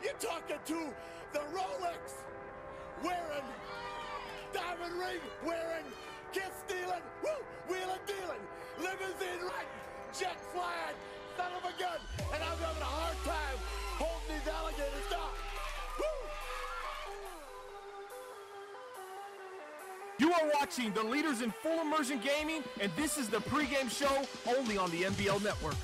You're talking to the Rolex wearing, diamond ring wearing, kiss stealing, woo, wheeling dealing, limousine riding, jet flying, son of a gun, and I'm having a hard time holding these alligators down. Woo! You are watching the leaders in full immersion gaming, and this is the pregame show only on the NBL Network.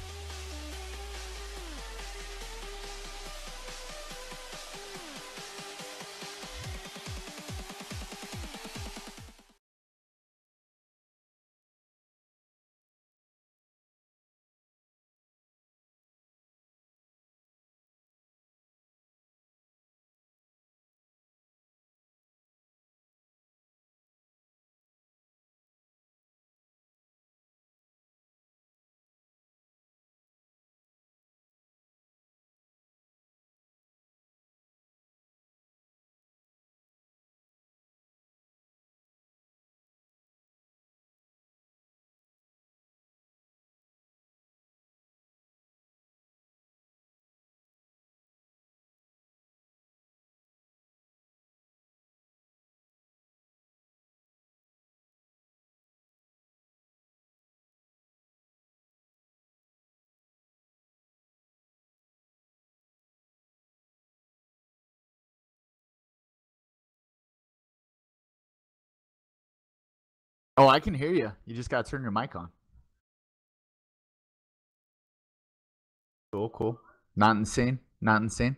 Oh, I can hear you. You just got to turn your mic on. Cool, cool. Not insane. Not insane.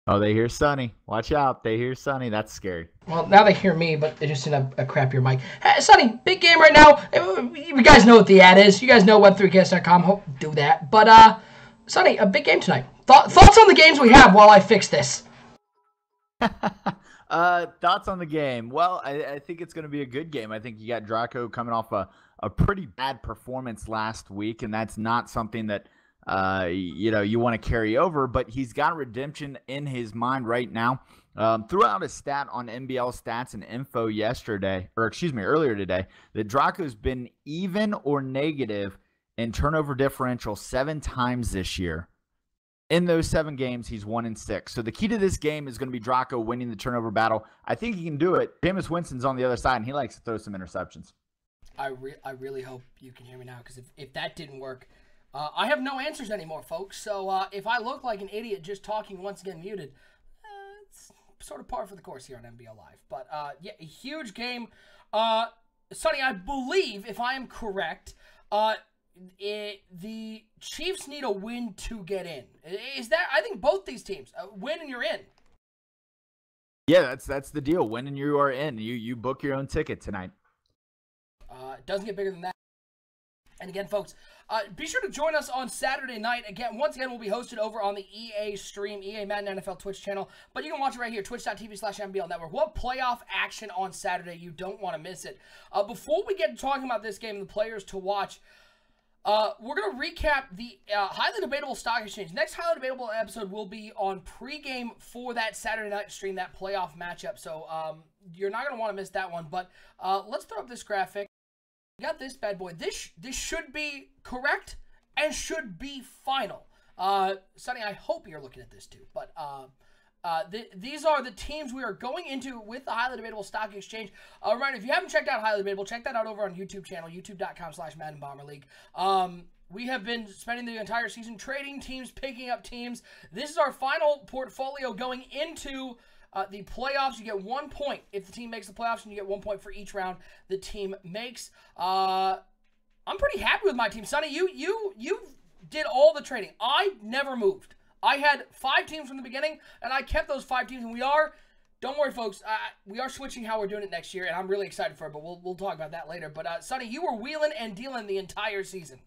Oh, they hear Sonny. Watch out. They hear Sonny. That's scary. Well, now they hear me, but they just in a crappier mic. Hey, Sonny, big game right now. You guys know what the ad is. You guys know web3cast.com. Hope do that. But, Sonny, a big game tonight. Thoughts on the games we have while I fix this? Thoughts on the game? Well, I think it's going to be a good game. I think you got Draco coming off a pretty bad performance last week, and that's not something that you want to carry over, but he's got redemption in his mind right now. Threw out a stat on NBL Stats and Info earlier today, that Draco's been even or negative in turnover differential 7 times this year. In those 7 games, he's 1-6. So the key to this game is going to be Draco winning the turnover battle. I think he can do it. Jameis Winston's on the other side, and he likes to throw some interceptions. I really hope you can hear me now, because if that didn't work, I have no answers anymore, folks. So if I look like an idiot just talking once again muted, it's sort of par for the course here on NBL Live. But yeah, a huge game. Sonny, I believe, if I am correct, the Chiefs need a win to get in. Is that? I think both these teams win and you're in. Yeah, that's the deal. Win and you are in. You book your own ticket tonight. It doesn't get bigger than that. And again, folks, be sure to join us on Saturday night. Once again, we'll be hosted over on the EA stream, EA Madden NFL Twitch channel. But you can watch it right here, twitch.tv/NBL Network. We'll have playoff action on Saturday. You don't want to miss it. Before we get to talking about this game and the players to watch, we're going to recap the highly debatable stock exchange. Next highly debatable episode will be on pregame for that Saturday night stream, that playoff matchup. So you're not going to want to miss that one. But let's throw up this graphic. We got this bad boy. This should be correct and should be final. Sonny, I hope you're looking at this too. But these are the teams we are going into with the highly debatable stock exchange. Reminder, if you haven't checked out highly debatable, check that out over on YouTube channel, youtube.com/Madden Bomber League. We have been spending the entire season trading teams, picking up teams. This is our final portfolio going into the playoffs. You get 1 point if the team makes the playoffs, and you get 1 point for each round the team makes. I'm pretty happy with my team. Sonny, you did all the trading. I never moved. I had 5 teams from the beginning, and I kept those 5 teams, and don't worry, folks, we are switching how we're doing it next year, and I'm really excited for it, but we'll talk about that later. But, Sonny, you were wheeling and dealing the entire season.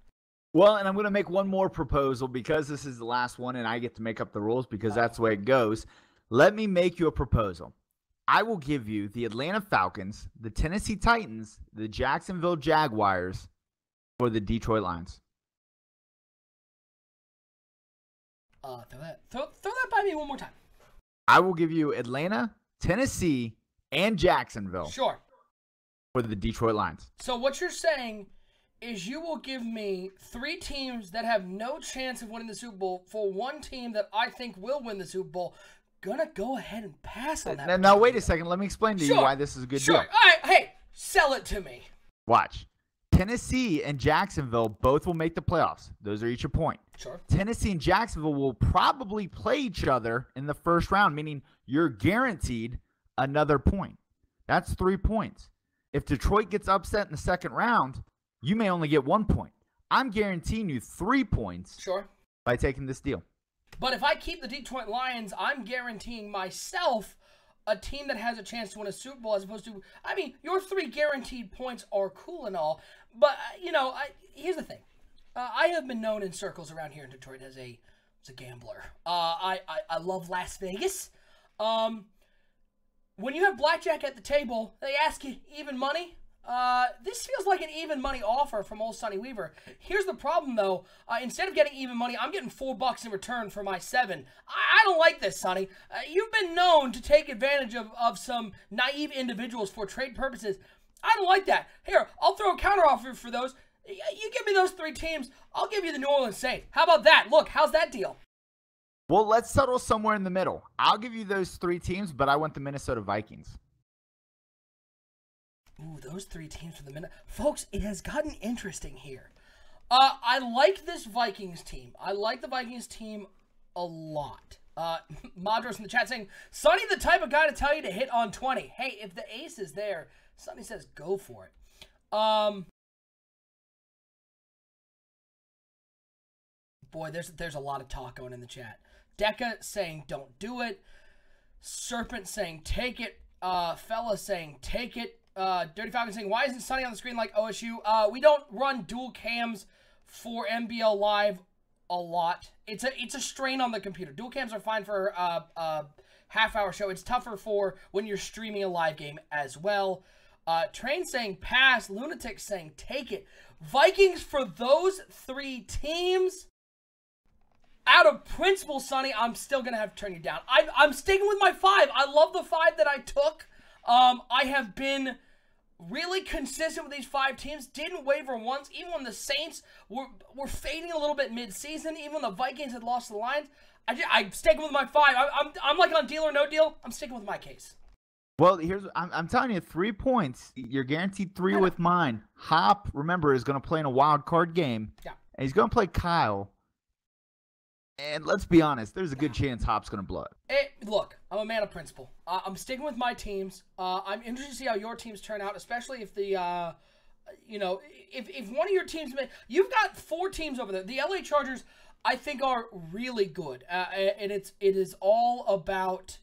Well, and I'm going to make one more proposal because this is the last one, and I get to make up the rules because that's the way it goes. Let me make you a proposal. I will give you the Atlanta Falcons, the Tennessee Titans, the Jacksonville Jaguars, or the Detroit Lions. Throw that by me one more time. I will give you Atlanta, Tennessee, and Jacksonville. Sure. for the Detroit Lions. So what you're saying is you will give me 3 teams that have no chance of winning the Super Bowl for one team that I think will win the Super Bowl. Gonna go ahead and pass on that. Now wait a second. Let me explain to you why this is a good deal. All right, hey, sell it to me. Watch. Tennessee and Jacksonville both will make the playoffs. Those are each a point. Sure. Tennessee and Jacksonville will probably play each other in the first round, meaning you're guaranteed another point. That's 3 points. If Detroit gets upset in the second round, you may only get 1 point. I'm guaranteeing you 3 points by taking this deal. But if I keep the Detroit Lions, I'm guaranteeing myself a team that has a chance to win a Super Bowl as opposed to, I mean, your 3 guaranteed points are cool and all, but, here's the thing. I have been known in circles around here in Detroit as a gambler. I love Las Vegas. When you have blackjack at the table, they ask you even money. This feels like an even money offer from old Sonny Weaver. Here's the problem, though. Instead of getting even money, I'm getting $4 in return for my 7. I don't like this, Sonny. You've been known to take advantage of some naive individuals for trade purposes. I don't like that. Here, I'll throw a counteroffer for those. You give me those 3 teams, I'll give you the New Orleans Saints. How about that? Look, how's that deal? Well, let's settle somewhere in the middle. I'll give you those 3 teams, but I want the Minnesota Vikings. Ooh, those 3 teams for the minute. Folks, it has gotten interesting here. I like this Vikings team. I like the Vikings team a lot. Madros in the chat saying, Sonny the type of guy to tell you to hit on 20. Hey, if the ace is there, Sonny says go for it. Boy, there's a lot of talk going in the chat. Deca saying don't do it. Serpent saying take it. Fella saying take it. Dirty Falcon saying, why isn't Sonny on the screen like OSU? We don't run dual cams for NBL Live a lot. It's a strain on the computer. Dual cams are fine for a half-hour show. It's tougher for when you're streaming a live game as well. Train saying pass. Lunatic saying take it. Vikings for those 3 teams. Out of principle, Sonny, I'm still going to have to turn you down. I'm sticking with my 5. I love the 5 that I took. I have been really consistent with these 5 teams. Didn't waver once. Even when the Saints were fading a little bit mid-season, even when the Vikings had lost to the Lions, I'm sticking with my 5. I'm like on deal or no deal. I'm sticking with my case. Well, I'm telling you, 3 points. You're guaranteed 3 with mine. Hop, remember, is going to play in a wild card game. Yeah. And he's going to play Kyle. And let's be honest, there's a good chance Hop's going to blow it. Look, I'm a man of principle. I'm sticking with my teams. I'm interested to see how your teams turn out, especially if the, if one of your teams, you've got 4 teams over there. The LA Chargers, I think, are really good. And it is all about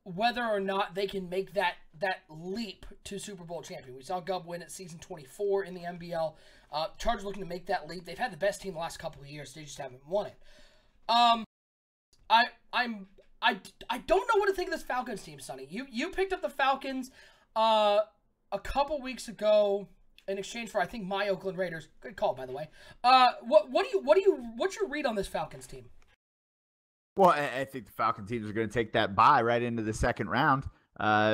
whether or not they can make that leap to Super Bowl champion. We saw Gubb win at season 24 in the NBL. Chargers looking to make that leap. They've had the best team the last couple of years. They just haven't won it. I don't know what to think of this Falcons team, Sonny. You picked up the Falcons a couple weeks ago in exchange for, I think, my Oakland Raiders. Good call, by the way. What's your read on this Falcons team? Well, I think the Falcon teams are going to take that bye right into the second round.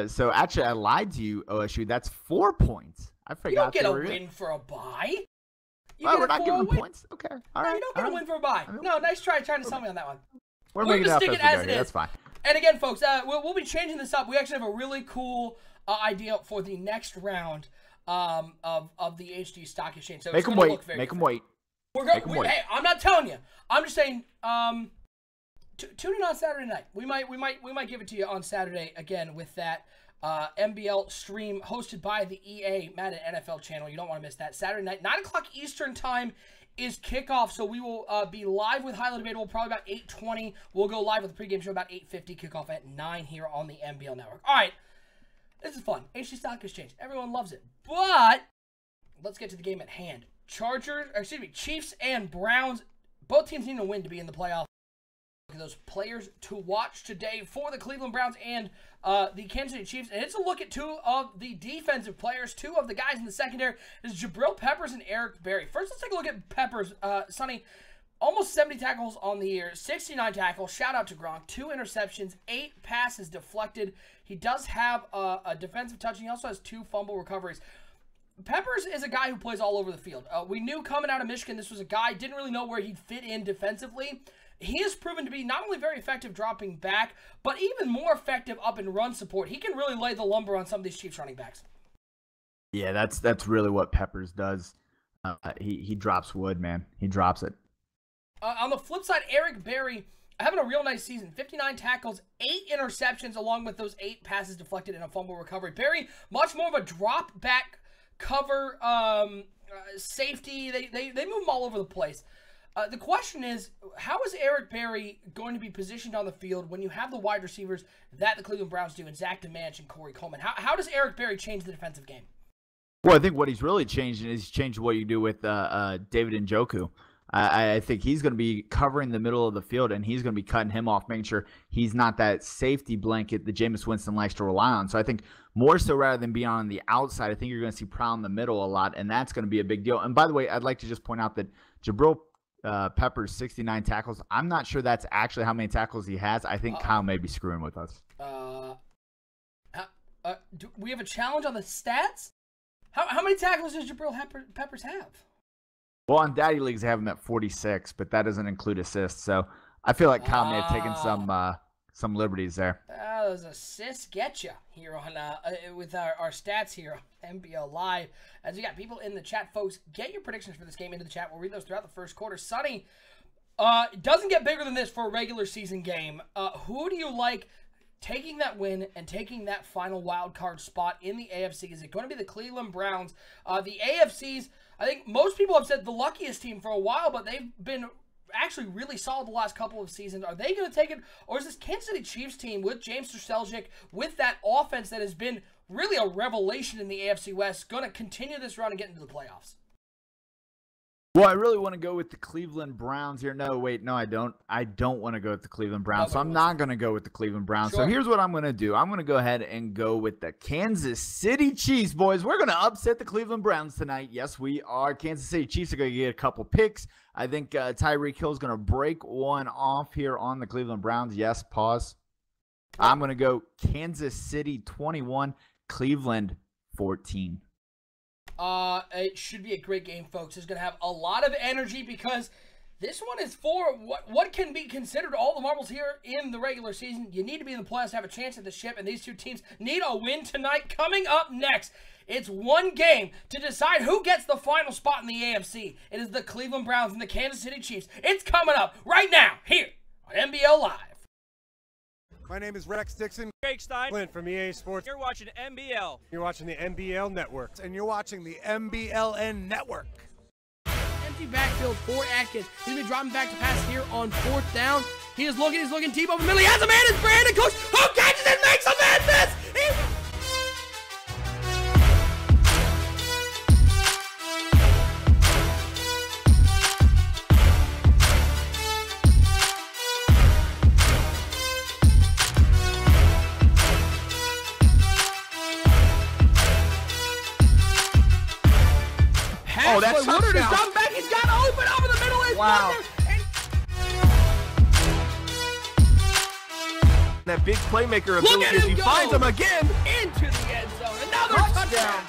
So actually, I lied to you, OSU. That's 4 points. I forgot. You don't get a win for a bye. We're not giving points? Okay. All right. You don't get a win for a bye. No, nice try trying to sell me on that one. We're making it up as we go. That's fine. And again, folks, we'll be changing this up. We actually have a really cool idea for the next round of the HD Stock Exchange. So make them wait. Make them wait. Hey, I'm not telling you. I'm just saying. Tune in on Saturday night. We might give it to you on Saturday again with that NBL stream hosted by the EA Madden NFL channel. You don't want to miss that. Saturday night, 9 o'clock Eastern time is kickoff, so we will be live with Highly Debatable probably about 8:20. We'll go live with the pregame show about 8:50, kickoff at 9 here on the NBL Network. All right, this is fun. HD Stock Exchange. Everyone loves it. But let's get to the game at hand. Chiefs and Browns. Both teams need to win to be in the playoffs. Those players to watch today for the Cleveland Browns and the Kansas City Chiefs. And it's a look at 2 of the defensive players, 2 of the guys in the secondary. This is Jabril Peppers and Eric Berry. First, let's take a look at Peppers. Sonny, almost 70 tackles on the year, 69 tackles. Shout out to Gronk. 2 interceptions, 8 passes deflected. He does have a defensive touchdown. He also has 2 fumble recoveries. Peppers is a guy who plays all over the field. We knew coming out of Michigan this was a guy, didn't really know where he'd fit in defensively. He has proven to be not only very effective dropping back, but even more effective up in run support. He can really lay the lumber on some of these Chiefs running backs. Yeah, that's really what Peppers does. He drops wood, man. He drops it. On the flip side, Eric Berry having a real nice season. 59 tackles, 8 interceptions, along with those 8 passes deflected and a fumble recovery. Berry, much more of a drop back cover safety. They move him all over the place. The question is, how is Eric Berry going to be positioned on the field when you have the wide receivers that the Cleveland Browns do in Zach DeManch and Corey Coleman? How does Eric Berry change the defensive game? Well, I think what he's really changing is he's changed what you do with David Njoku. I think he's going to be covering the middle of the field, and he's going to be cutting him off, making sure he's not that safety blanket that Jameis Winston likes to rely on. So I think more so rather than being on the outside, I think you're going to see Prowl in the middle a lot, and that's going to be a big deal. And by the way, I'd like to just point out that Jabril Peppers, 69 tackles. I'm not sure that's actually how many tackles he has. I think Kyle may be screwing with us. Do we have a challenge on the stats? How many tackles does Jabril Peppers have? Well, on Daddy Leagues, I have him at 46, but that doesn't include assists. So I feel like Kyle may have taken some liberties there. Those assists get you here on with our stats here on NBL Live. As we got people in the chat, folks, get your predictions for this game into the chat. We'll read those throughout the first quarter. Sonny, doesn't get bigger than this for a regular season game. Who do you like taking that win and taking that final wild card spot in the AFC? Is it going to be the Cleveland Browns? The AFC's, I think most people have said the luckiest team for a while, but they've been actually really solid the last couple of seasons. Are they going to take it, or is this Kansas City Chiefs team with James Strzelczyk, with that offense that has been really a revelation in the AFC West, going to continue this run and get into the playoffs? Well, I really want to go with the Cleveland Browns here. No, wait, no, I don't. I don't want to go with the Cleveland Browns, so I'm not going to go with the Cleveland Browns. Sure. So here's what I'm going to do. I'm going to go ahead and go with the Kansas City Chiefs, boys. We're going to upset the Cleveland Browns tonight. Yes, we are. Kansas City Chiefs are going to get a couple picks. I think Tyreek Hill is going to break one off here on the Cleveland Browns. Yes, pause. I'm going to go Kansas City 21, Cleveland 14. It should be a great game, folks. It's going to have a lot of energy because this one is for what can be considered all the marbles here in the regular season. You need to be in the playoffs to have a chance at the ship, and these two teams need a win tonight. Coming up next, it's one game to decide who gets the final spot in the AFC. It is the Cleveland Browns and the Kansas City Chiefs. It's coming up right now here on NBL Live. My name is Rex Dixon. Greg Stein. Clint from EA Sports. You're watching NBL. You're watching the NBL Network. And you're watching the MBLN Network. Empty backfield for Atkins. He's been dropping back to pass here on 4th down. He's looking deep over the middle. He has a man. It's Brandon Cooks. Who catches it, makes a man miss. Oh, that's Woodard is dropping back. He's got open over the middle. Wow. That big playmaker ability as he finds him again. Into the end zone. Another touchdown.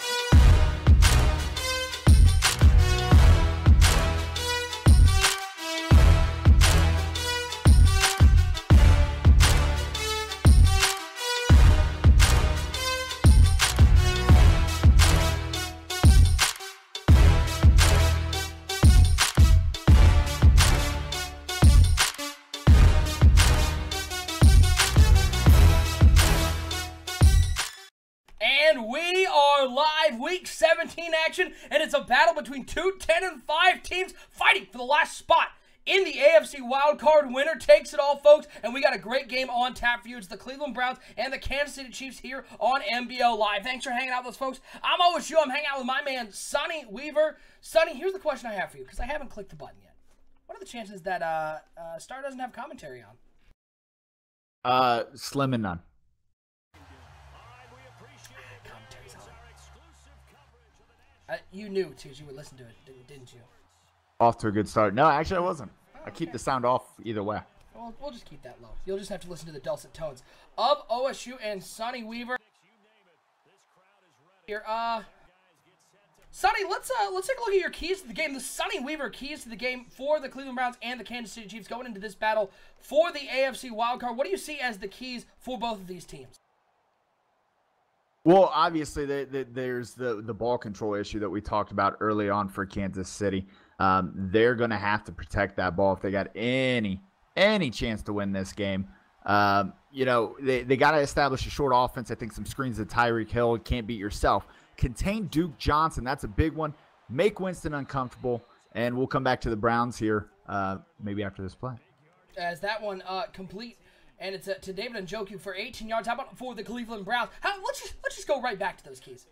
We are live, Week 17 action, and it's a battle between two 10-5 teams fighting for the last spot in the AFC wildcard. Winner takes it all, folks, and we got a great game on tap for you. It's the Cleveland Browns and the Kansas City Chiefs here on NBL Live. Thanks for hanging out with us, folks. I'm always you. I'm hanging out with my man, Sonny Weaver. Sonny, here's the question I have for you, because I haven't clicked the button yet. What are the chances that Star doesn't have commentary on? Slim and none. You knew, too, you would listen to it, didn't you? Off to a good start. No, actually, I wasn't. Oh, I keep the sound off either way. Well, we'll just keep that low. You'll just have to listen to the dulcet tones of OSU and Sonny Weaver. Here, Sonny, let's take a look at your keys to the game. The Sonny Weaver keys to the game for the Cleveland Browns and the Kansas City Chiefs going into this battle for the AFC wildcard. What do you see as the keys for both of these teams? Well, obviously, there's the ball control issue that we talked about early on for Kansas City. They're going to have to protect that ball if they got any chance to win this game. You know, they got to establish a short offense. I think some screens to Tyreek Hill. Can't beat yourself. Contain Duke Johnson. That's a big one. Make Winston uncomfortable. And we'll come back to the Browns here maybe after this play. As that one complete, and it's to David Njoku for 18 yards. How about for the Cleveland Browns? Let's just go right back to those keys.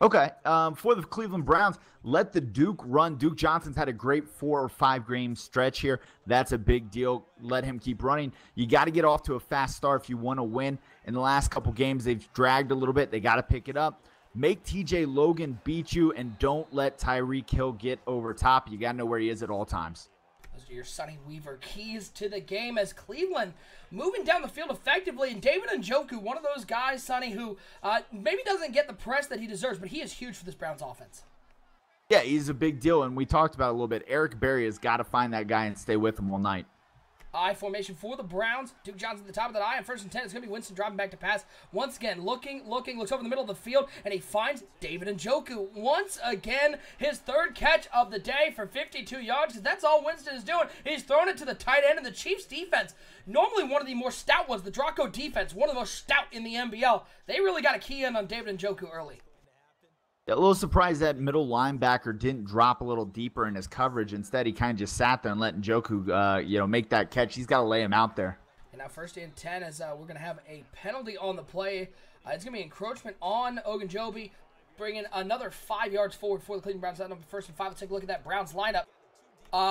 Okay, for the Cleveland Browns, let the Duke run. Duke Johnson's had a great 4 or 5 game stretch here. That's a big deal. Let him keep running. You got to get off to a fast start if you want to win. In the last couple games, they've dragged a little bit. They got to pick it up. Make TJ Logan beat you, and don't let Tyreek Hill get over top. You got to know where he is at all times. Those are your Sonny Weaver keys to the game as Cleveland moving down the field effectively. And David Njoku, one of those guys, Sonny, who maybe doesn't get the press that he deserves, but he is huge for this Browns offense. Yeah, he's a big deal, and we talked about it a little bit. Eric Berry has got to find that guy and stay with him all night. I formation for the Browns. Duke Johnson at the top of that I. On 1st and 10, it's going to be Winston driving back to pass. Once again, looks over the middle of the field, and he finds David Njoku. Once again, his 3rd catch of the day for 52 yards, because that's all Winston is doing. He's throwing it to the tight end, and the Chiefs defense, normally one of the more stout ones, the Draco defense, one of the most stout in the NBL. They really got a key in on David Njoku early. A little surprised that middle linebacker didn't drop a little deeper in his coverage. Instead, he kind of just sat there and let Njoku, make that catch. He's got to lay him out there. And now 1st and 10 as we're going to have a penalty on the play. It's going to be encroachment on Ogunjobi, bringing another 5 yards forward for the Cleveland Browns. That number 1st and 5. Let's take a look at that Browns lineup.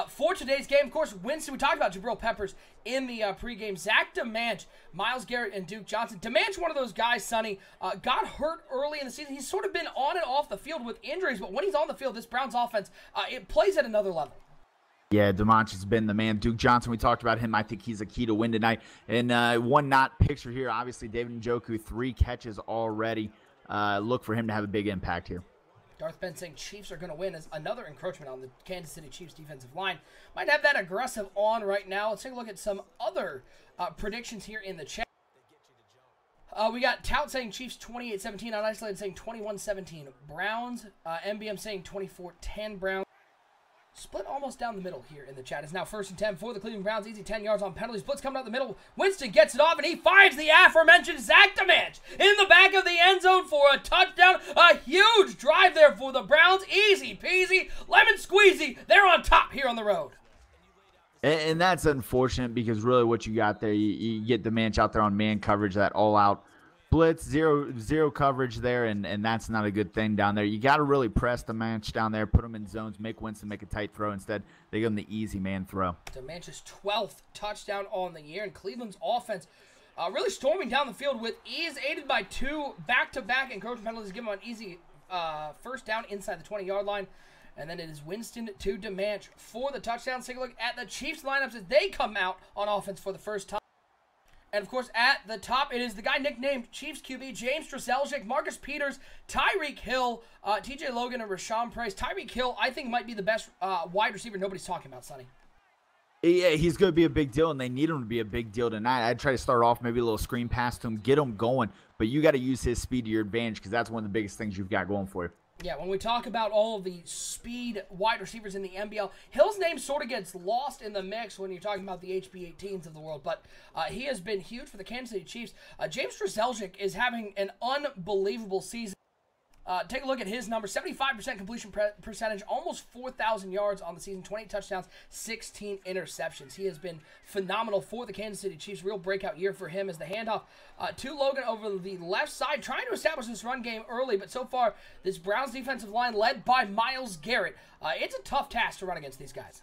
For today's game, of course, Winston, we talked about Jabril Peppers in the pregame. Zach DeManch, Myles Garrett, and Duke Johnson. DeManch, one of those guys, Sonny, got hurt early in the season. He's sort of been on and off the field with injuries, but when he's on the field, this Browns offense, it plays at another level. Yeah, DeManch has been the man. Duke Johnson, we talked about him. I think he's a key to win tonight. And one not picture here, obviously, David Njoku, 3 catches already. Look for him to have a big impact here. Darth Ben saying Chiefs are going to win as another encroachment on the Kansas City Chiefs defensive line. Might have that aggressive on right now. Let's take a look at some other predictions here in the chat. We got Tout saying Chiefs 28-17. Unisolated saying 21-17 Browns. MBM saying 24-10 Browns. Split almost down the middle here in the chat. It's now 1st and 10 for the Cleveland Browns. Easy 10 yards on penalties. Blitz coming out the middle. Winston gets it off, and he finds the aforementioned Zach DeManch in the back of the end zone for a touchdown. A huge drive there for the Browns. Easy peasy, lemon squeezy. They're on top here on the road. And that's unfortunate because really what you got there, you get DeManch out there on man coverage, that all-out blitz, zero coverage there, and that's not a good thing down there. You got to really press DeManch down there, put him in zones, make Winston make a tight throw. Instead, they give him the easy man throw. DeManch's 12th touchdown on the year, and Cleveland's offense really storming down the field with ease, aided by 2 back-to-back encroachment penalties, give him an easy 1st down inside the 20-yard line. And then it is Winston to DeManch for the touchdown. Let's take a look at the Chiefs lineups as they come out on offense for the first time. And, of course, at the top, it is the guy nicknamed Chiefs QB, James Strazelczyk, Marcus Peters, Tyreek Hill, TJ Logan, and Rashawn Price. Tyreek Hill, I think, might be the best wide receiver nobody's talking about, Sonny. Yeah, he's going to be a big deal, and they need him to be a big deal tonight. I'd try to start off maybe a little screen pass to him, get him going, but you got to use his speed to your advantage because that's one of the biggest things you've got going for you. Yeah, when we talk about all of the speed wide receivers in the NBL, Hill's name sort of gets lost in the mix when you're talking about the HB18s of the world, but he has been huge for the Kansas City Chiefs. James Strazelczyk is having an unbelievable season. Take a look at his numbers. 75% completion percentage, almost 4,000 yards on the season, 28 touchdowns, 16 interceptions. He has been phenomenal for the Kansas City Chiefs. Real breakout year for him as the handoff to Logan over the left side, trying to establish this run game early, but so far, this Browns defensive line led by Myles Garrett. It's a tough task to run against these guys.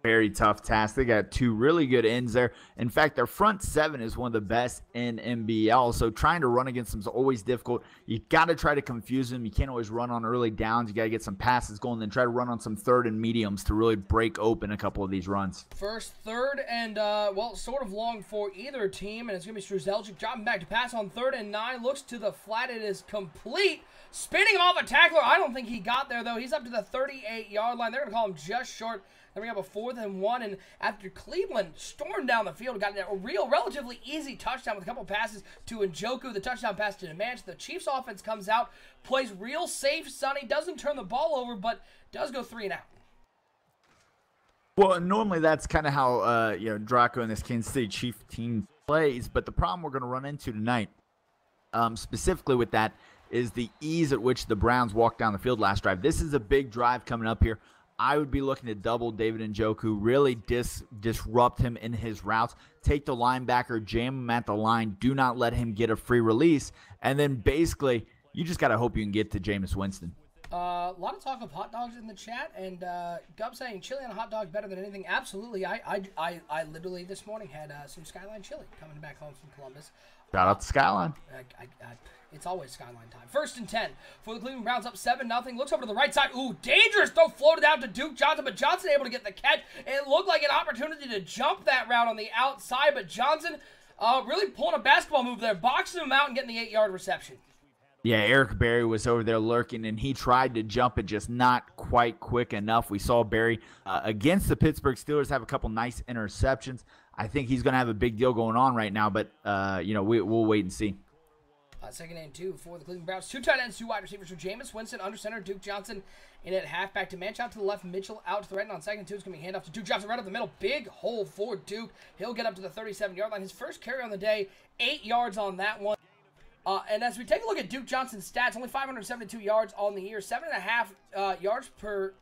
Very tough task. They got two really good ends there. In fact, their front seven is one of the best in NBL. So trying to run against them is always difficult. You got to try to confuse them. You can't always run on early downs. You got to get some passes going, then try to run on some third and mediums to really break open a couple of these runs. First, third, and, well, sort of long for either team. And it's going to be Struzelczyk dropping back to pass on 3rd and 9. Looks to the flat. It is complete. Spinning off a tackler. I don't think he got there, though. He's up to the 38-yard line. They're going to call him just short. Then we have a 4th and 1, and after Cleveland stormed down the field, got a relatively easy touchdown with a couple passes to Njoku, the touchdown pass to Nemanja. The Chiefs offense comes out, plays real safe, Sonny, doesn't turn the ball over, but does go 3 and out. Well, normally that's kind of how Draco and this Kansas City Chief team plays, but the problem we're going to run into tonight, specifically with that, is the ease at which the Browns walked down the field last drive. This is a big drive coming up here. I would be looking to double David Njoku, really disrupt him in his routes, take the linebacker, jam him at the line, do not let him get a free release, and then basically you just got to hope you can get to Jameis Winston. A lot of talk of hot dogs in the chat, and Gub saying chili on a hot dog better than anything. Absolutely. I literally this morning had some Skyline chili coming back home from Columbus. Shout out to Skyline. It's always Skyline time. 1st and 10 for the Cleveland Browns, up 7-0. Looks over to the right side. Ooh, dangerous throw floated out to Duke Johnson, but Johnson able to get the catch. It looked like an opportunity to jump that route on the outside, but Johnson really pulling a basketball move there, boxing him out and getting the 8-yard reception. Yeah, Eric Berry was over there lurking, and he tried to jump it, just not quite quick enough. We saw Berry against the Pittsburgh Steelers have a couple nice interceptions. I think he's going to have a big deal going on right now, but we'll wait and see. 2nd and 2 for the Cleveland Browns. 2 tight ends, 2 wide receivers for Jameis Winston under center. Duke Johnson in at halfback to Manch out to the left. Mitchell out to the right. And on 2nd and 2, it's going to be handoff to Duke Johnson right up the middle. Big hole for Duke. He'll get up to the 37-yard line. His first carry on the day, 8 yards on that one. And as we take a look at Duke Johnson's stats, only 572 yards on the year, 7.5 yards per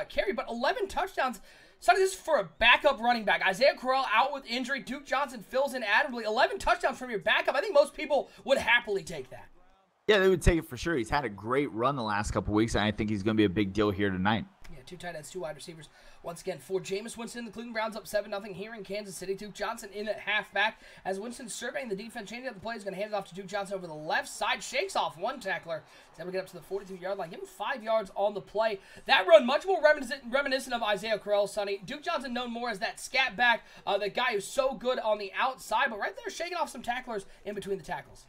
carry, but 11 touchdowns. Sonny, this is for a backup running back. Isaiah Crowell out with injury. Duke Johnson fills in admirably. 11 touchdowns from your backup. I think most people would happily take that. Yeah, they would take it for sure. He's had a great run the last couple weeks, and I think he's going to be a big deal here tonight. Yeah, 2 tight ends, 2 wide receivers. Once again, for Jameis Winston, the Cleveland Browns up 7-0 here in Kansas City. Duke Johnson in at halfback. As Winston's surveying the defense, changing up the play, he's going to hand it off to Duke Johnson over the left side. Shakes off one tackler. He's able to get up to the 42-yard line. Give him 5 yards on the play. That run, much more reminiscent of Isaiah Crowell, Sonny. Duke Johnson known more as that scat back, the guy who's so good on the outside, but right there shaking off some tacklers in between the tackles.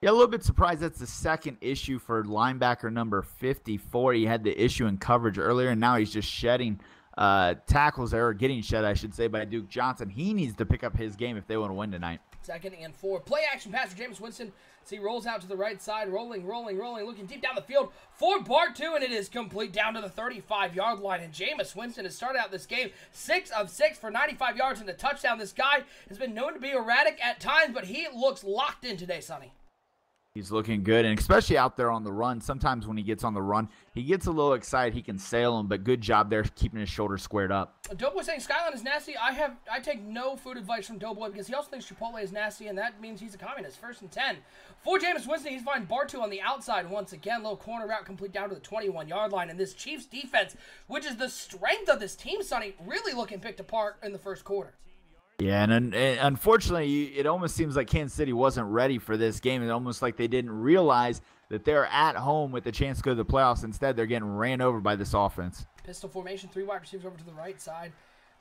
Yeah, a little bit surprised that's the second issue for linebacker number 54. He had the issue in coverage earlier, and now he's just shedding tackles there, or getting shed, I should say, by Duke Johnson. He needs to pick up his game if they want to win tonight. 2nd and 4. Play action pass for Jameis Winston. So he rolls out to the right side, rolling, looking deep down the field for Bartu, and it is complete down to the 35-yard line. And Jameis Winston has started out this game 6 of 6 for 95 yards and a touchdown. This guy has been known to be erratic at times, but he looks locked in today, Sonny. He's looking good, and especially out there on the run. Sometimes when he gets on the run, he gets a little excited. He can sail him, but good job there keeping his shoulders squared up. Doughboy saying Skyline is nasty. I take no food advice from Doughboy because he also thinks Chipotle is nasty, and that means he's a communist. 1st and 10. For Jameis Winston, he's finding Bartu on the outside once again. Little corner route complete down to the 21-yard line. And this Chiefs defense, which is the strength of this team, Sonny, really looking picked apart in the first quarter. Yeah, and unfortunately, it almost seems like Kansas City wasn't ready for this game. It's almost like they didn't realize that they're at home with the chance to go to the playoffs. Instead, they're getting ran over by this offense. Pistol formation, 3 wide receivers over to the right side.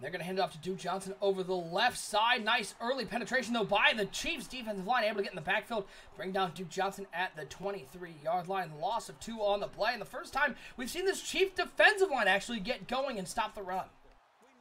They're going to hand it off to Duke Johnson over the left side. Nice early penetration, though, by the Chiefs defensive line. Able to get in the backfield, bring down Duke Johnson at the 23-yard line. Loss of 2 on the play. And the first time we've seen this Chiefs defensive line actually get going and stop the run.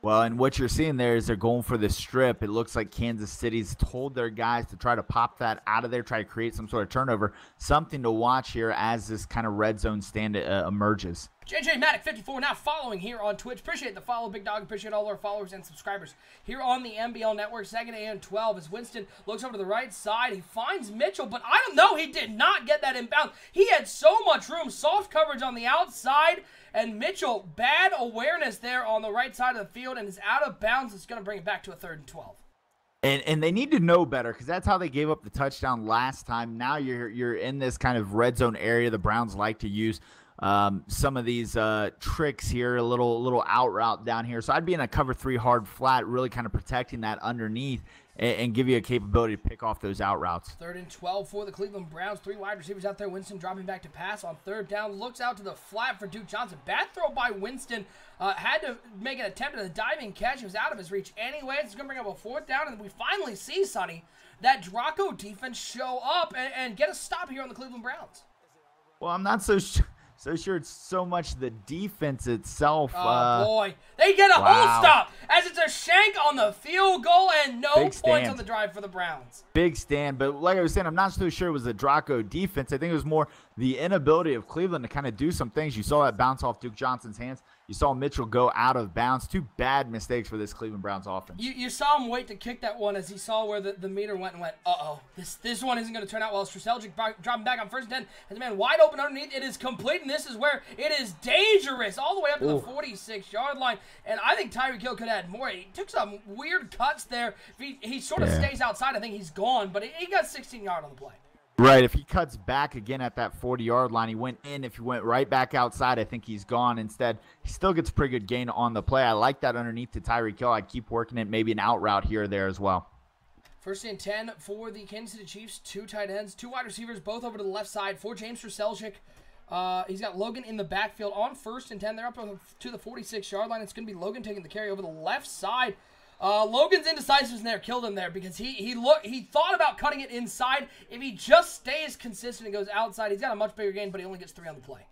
Well, and what you're seeing there is they're going for the strip. It looks like Kansas City's told their guys to try to pop that out of there, try to create some sort of turnover. Something to watch here as this kind of red zone stand emerges. JJ Maddock 54 now following here on Twitch. Appreciate the follow, Big Dog. Appreciate all our followers and subscribers here on the NBL Network. 2nd and 12 as Winston looks over to the right side. He finds Mitchell, but I don't know. He did not get that inbound. He had so much room. Soft coverage on the outside. And Mitchell, bad awareness there on the right side of the field and is out of bounds. It's going to bring it back to a 3rd and 12. And they need to know better because that's how they gave up the touchdown last time. Now you're in this kind of red zone area the Browns like to use. some of these tricks here, a little out route down here. So I'd be in a cover 3 hard flat, really kind of protecting that underneath and give you a capability to pick off those out routes. 3rd and 12 for the Cleveland Browns. 3 wide receivers out there. Winston dropping back to pass on 3rd down. Looks out to the flat for Duke Johnson. Bad throw by Winston. Had to make an attempt at a diving catch. It was out of his reach anyway. It's going to bring up a 4th down. And we finally see, Sonny, that Draco defense show up and get a stop here on the Cleveland Browns. Well, I'm not so sure it's so much the defense itself. Oh, boy. They get a hold stop as it's a shank on the field goal and no points on the drive for the Browns. Big stand. But like I was saying, I'm not so sure it was the Draco defense. I think it was more the inability of Cleveland to kind of do some things. You saw that bounce off Duke Johnson's hands. You saw Mitchell go out of bounds. 2 bad mistakes for this Cleveland Browns offense. You saw him wait to kick that one as he saw where the meter went and went, uh-oh, this one isn't going to turn out well. Straseljic dropping back on 1st and 10. Has a man wide open underneath. It is complete, and this is where it is dangerous all the way up to the 46-yard line. And I think Tyreek Hill could add more. He took some weird cuts there. If he sort of stays outside, I think he's gone. But he got 16-yard on the play. Right, if he cuts back again at that 40-yard line, he went in. If he went right back outside, I think he's gone. Instead, he still gets a pretty good gain on the play. I like that underneath to Tyreek Hill. I'd keep working it, maybe an out route here or there as well. 1st and 10 for the Kansas City Chiefs. 2 tight ends, 2 wide receivers, both over to the left side for James Straseljic. He's got Logan in the backfield on 1st and 10. They're up to the 46-yard line. It's going to be Logan taking the carry over the left side. Logan's indecisiveness there killed him there because he thought about cutting it inside. If he just stays consistent and goes outside, he's got a much bigger gain, but he only gets 3 on the play.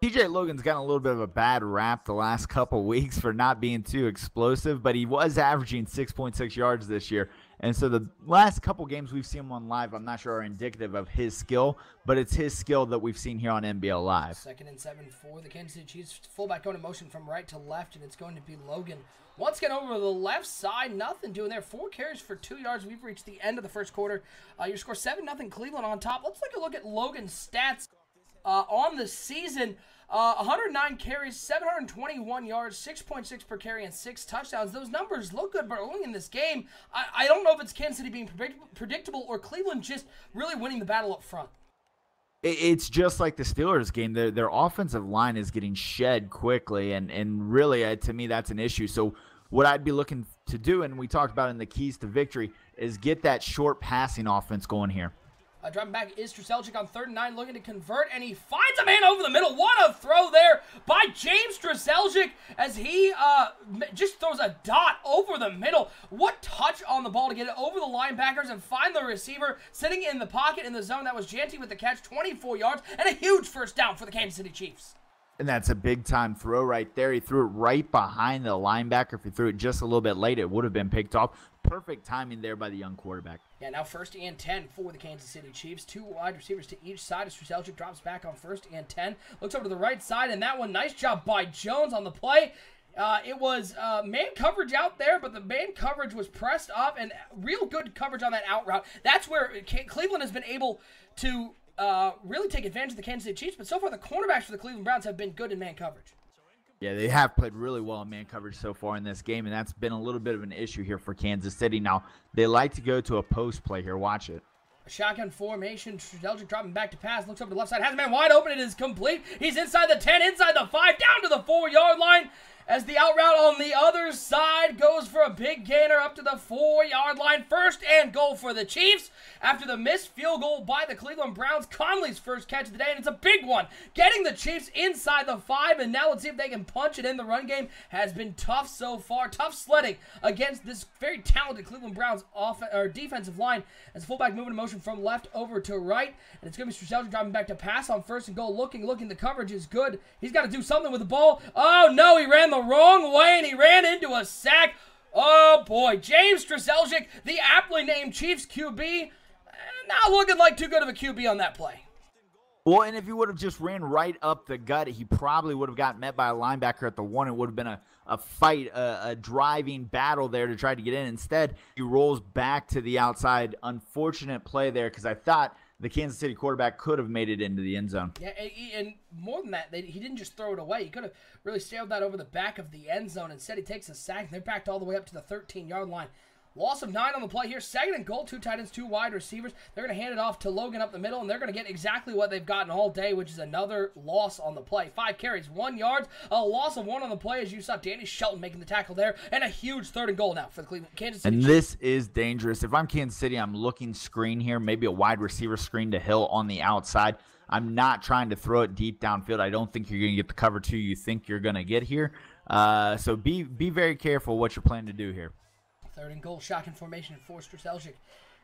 TJ Logan's gotten a little bit of a bad rap the last couple weeks for not being too explosive, but he was averaging 6.6 yards this year. And so the last couple games we've seen him on live, I'm not sure are indicative of his skill, but it's his skill that we've seen here on NBL Live. 2nd and 7 for the Kansas City Chiefs. Fullback going in motion from right to left, and it's going to be Logan. Once again over to the left side, nothing doing there. 4 carries for 2 yards. We've reached the end of the first quarter. Your score 7-0 Cleveland on top. Let's take a look at Logan's stats on the season. 109 carries, 721 yards, 6.6 per carry, and 6 touchdowns. Those numbers look good, but early in this game, I don't know if it's Kansas City being predictable or Cleveland just really winning the battle up front. It's just like the Steelers game. Their offensive line is getting shed quickly, and really, to me, that's an issue. So what I'd be looking to do, and we talked about in the keys to victory, is get that short passing offense going here. Dropping back is Straseljic on 3rd and 9, looking to convert, and he finds a man over the middle. What a throw there by James Straseljic as he just throws a dot over the middle. What touch on the ball to get it over the linebackers and find the receiver sitting in the pocket in the zone. That was Janty with the catch, 24 yards, and a huge 1st down for the Kansas City Chiefs. And that's a big-time throw right there. He threw it right behind the linebacker. If he threw it just a little bit late, it would have been picked off. Perfect timing there by the young quarterback. Yeah, now 1st and 10 for the Kansas City Chiefs. 2 wide receivers to each side as Straseljic drops back on 1st and 10. Looks over to the right side, and that one, nice job by Jones on the play. It was man coverage out there, but the man coverage was pressed up, and real good coverage on that out route. That's where Cleveland has been able to really take advantage of the Kansas City Chiefs, but so far the cornerbacks for the Cleveland Browns have been good in man coverage. Yeah, they have played really well in man coverage so far in this game, and that's been a little bit of an issue here for Kansas City. Now, they like to go to a post play here. Watch it. A shotgun formation. Straseljic dropping back to pass. Looks over to the left side. Has a man wide open. It is complete. He's inside the 10, inside the 5, down to the 4-yard line. As the out route on the other side goes for a big gainer up to the 4-yard line. 1st and goal for the Chiefs after the missed field goal by the Cleveland Browns. Conley's first catch of the day, and it's a big one. Getting the Chiefs inside the 5, and now let's see if they can punch it in. The run game has been tough so far. Tough sledding against this very talented Cleveland Browns defensive line as fullback moving in motion from left over to right. And it's going to be Straseljic dropping back to pass on 1st and goal. Looking. The coverage is good. He's got to do something with the ball. Oh, no, he ran the wrong way, and he ran into a sack. Oh, boy. James Straseljic, the aptly named Chiefs QB, not looking like too good of a QB on that play. Well, and if he would have just ran right up the gut, he probably would have gotten met by a linebacker at the 1. It would have been a fight, a driving battle there to try to get in. Instead, he rolls back to the outside. Unfortunate play there because I thought the Kansas City quarterback could have made it into the end zone. Yeah, and more than that, he didn't just throw it away. He could have really sailed that over the back of the end zone. Instead, he takes a sack, and they're backed all the way up to the 13-yard line. Loss of 9 on the play here. 2nd and goal, 2 tight ends, 2 wide receivers. They're going to hand it off to Logan up the middle, and they're going to get exactly what they've gotten all day, which is another loss on the play. 5 carries, 1 yard, a loss of 1 on the play, as you saw Danny Shelton making the tackle there, and a huge 3rd and goal now for the Kansas City And Chiefs. this is dangerous. If I'm Kansas City, I'm looking screen here, maybe a wide receiver screen to Hill on the outside. I'm not trying to throw it deep downfield. I don't think you're going to get the cover 2 you think you're going to get here. So be very careful what you're planning to do here. 3rd and goal, shotgun formation for Straseljic.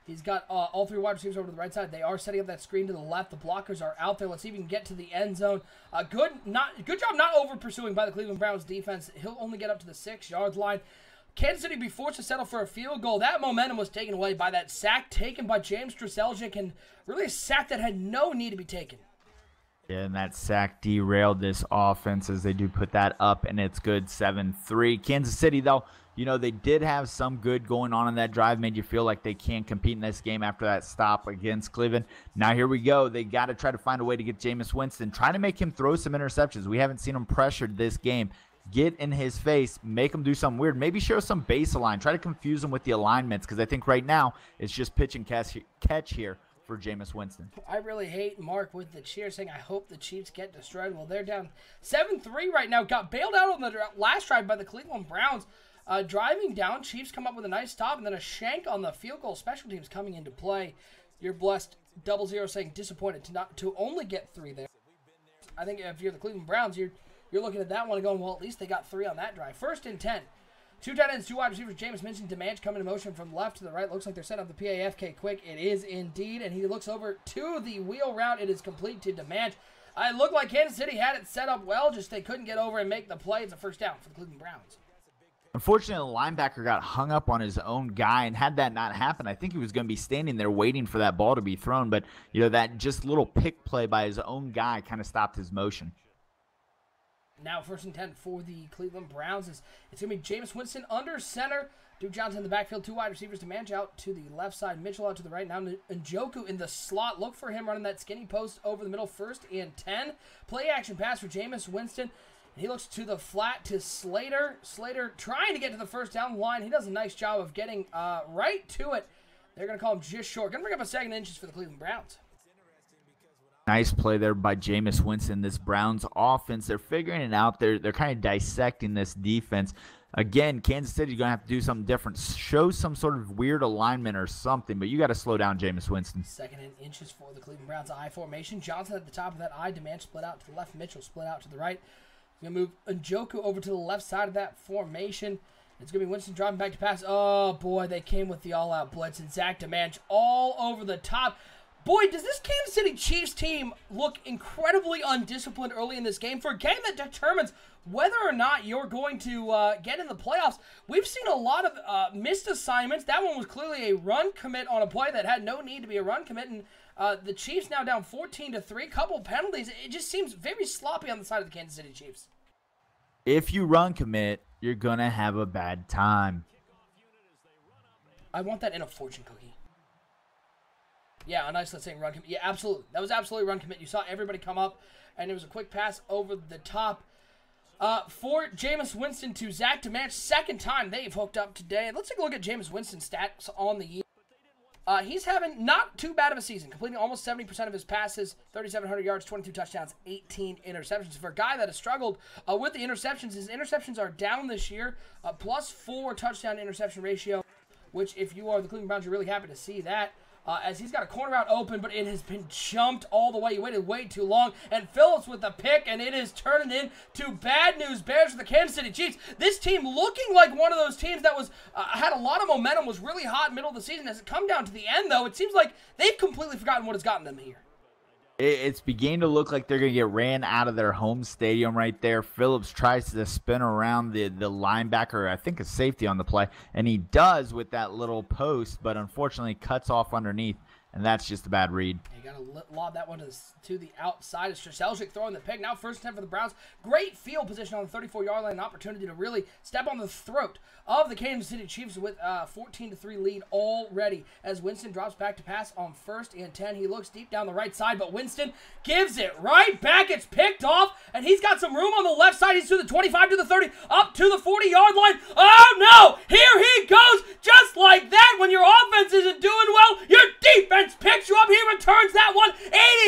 He's got all 3 wide receivers over to the right side. They are setting up that screen to the left. The blockers are out there. Let's see if we can get to the end zone. Good job not over pursuing by the Cleveland Browns defense. He'll only get up to the 6-yard line. Kansas City be forced to settle for a field goal. That momentum was taken away by that sack taken by James Straseljic, and really a sack that had no need to be taken. Yeah, and that sack derailed this offense as they do put that up, and it's good, 7-3. Kansas City, though, you know, they did have some good going on in that drive, made you feel like they can't compete in this game after that stop against Cleveland. Now here we go. They got to try to find a way to get Jameis Winston, try to make him throw some interceptions. We haven't seen him pressured this game. Get in his face, make him do something weird, maybe show some baseline, try to confuse him with the alignments, because I think right now it's just pitch and catch here for Jameis Winston. I really hate Mark with the cheer saying, I hope the Chiefs get destroyed. Well, they're down 7-3 right now. Got bailed out on the last drive by the Cleveland Browns. Driving down, Chiefs come up with a nice stop, and then a shank on the field goal. Special teams coming into play. You're blessed. 00 saying disappointed to only get 3 there. I think if you're the Cleveland Browns, you're looking at that one and going, well, at least they got 3 on that drive. 1st and 10. 2 tight ends, 2 wide receivers. Jameis Winston, Demange coming in motion from left to the right. Looks like they're setting up the PAFK quick. It is indeed. And he looks over to the wheel route. It is complete to Demange. It looked like Kansas City had it set up well, just they couldn't get over and make the play. It's a 1st down for the Cleveland Browns. Unfortunately, the linebacker got hung up on his own guy, and had that not happened, I think he was going to be standing there waiting for that ball to be thrown. But, you know, that just little pick play by his own guy kind of stopped his motion. Now 1st and 10 for the Cleveland Browns. It's going to be Jameis Winston under center. Duke Johnson in the backfield. 2 wide receivers. Demange out to the left side. Mitchell out to the right. Now Njoku in the slot. Look for him running that skinny post over the middle. 1st and 10. Play action pass for Jameis Winston. He looks to the flat to Slater. Slater trying to get to the 1st down line. He does a nice job of getting right to it. They're going to call him just short. Going to bring up a 2nd inches for the Cleveland Browns. Nice play there by Jameis Winston. This Browns offense, they're figuring it out. They're kind of dissecting this defense. Again, Kansas City's going to have to do something different. Show some sort of weird alignment or something, but you got to slow down Jameis Winston. 2nd and inches for the Cleveland Browns. I formation. Johnson at the top of that I. Demange split out to the left. Mitchell split out to the right. He's going to move Njoku over to the left side of that formation. It's going to be Winston driving back to pass. Oh, boy, they came with the all-out blitz. And Zach Demange all over the top. Boy, does this Kansas City Chiefs team look incredibly undisciplined early in this game for a game that determines whether or not you're going to get in the playoffs. We've seen a lot of missed assignments. That one was clearly a run commit on a play that had no need to be a run commit. And the Chiefs now down 14-3. Couple penalties. It just seems very sloppy on the side of the Kansas City Chiefs. If you run commit, you're going to have a bad time. I want that in a fortune cookie. Yeah, a nice, let's say, run commit. Yeah, absolutely. That was absolutely run commit. You saw everybody come up, and it was a quick pass over the top for Jameis Winston to Zach Demange. 2nd time they've hooked up today. And let's take a look at Jameis Winston's stats on the year. He's having not too bad of a season, completing almost 70% of his passes, 3,700 yards, 22 touchdowns, 18 interceptions. For a guy that has struggled with the interceptions, his interceptions are down this year, +4 touchdown interception ratio, which if you are the Cleveland Browns, you're really happy to see that. As he's got a corner route open, but it has been jumped all the way. He waited way too long. And Phillips with the pick, and it is turning into bad news bears for the Kansas City Chiefs. This team looking like one of those teams that was had a lot of momentum, was really hot middle of the season. As it come down to the end, though, it seems like they've completely forgotten what has gotten them here. It's beginning to look like they're going to get ran out of their home stadium right there. Phillips tries to spin around the linebacker, I think a safety on the play, and he does with that little post, but unfortunately cuts off underneath, and that's just a bad read. You got to lob that one to the outside. It's Straseljic throwing the pick. Now 1st and 10 for the Browns. Great field position on the 34-yard line. An opportunity to really step on the throat of the Kansas City Chiefs with a 14-3 lead already. As Winston drops back to pass on 1st and 10. He looks deep down the right side, but Winston gives it right back. It's picked off, and he's got some room on the left side. He's to the 25, to the 30, up to the 40-yard line. Oh, no! Here he goes, just like when your offense isn't doing well, your defense picks you up. He returns that one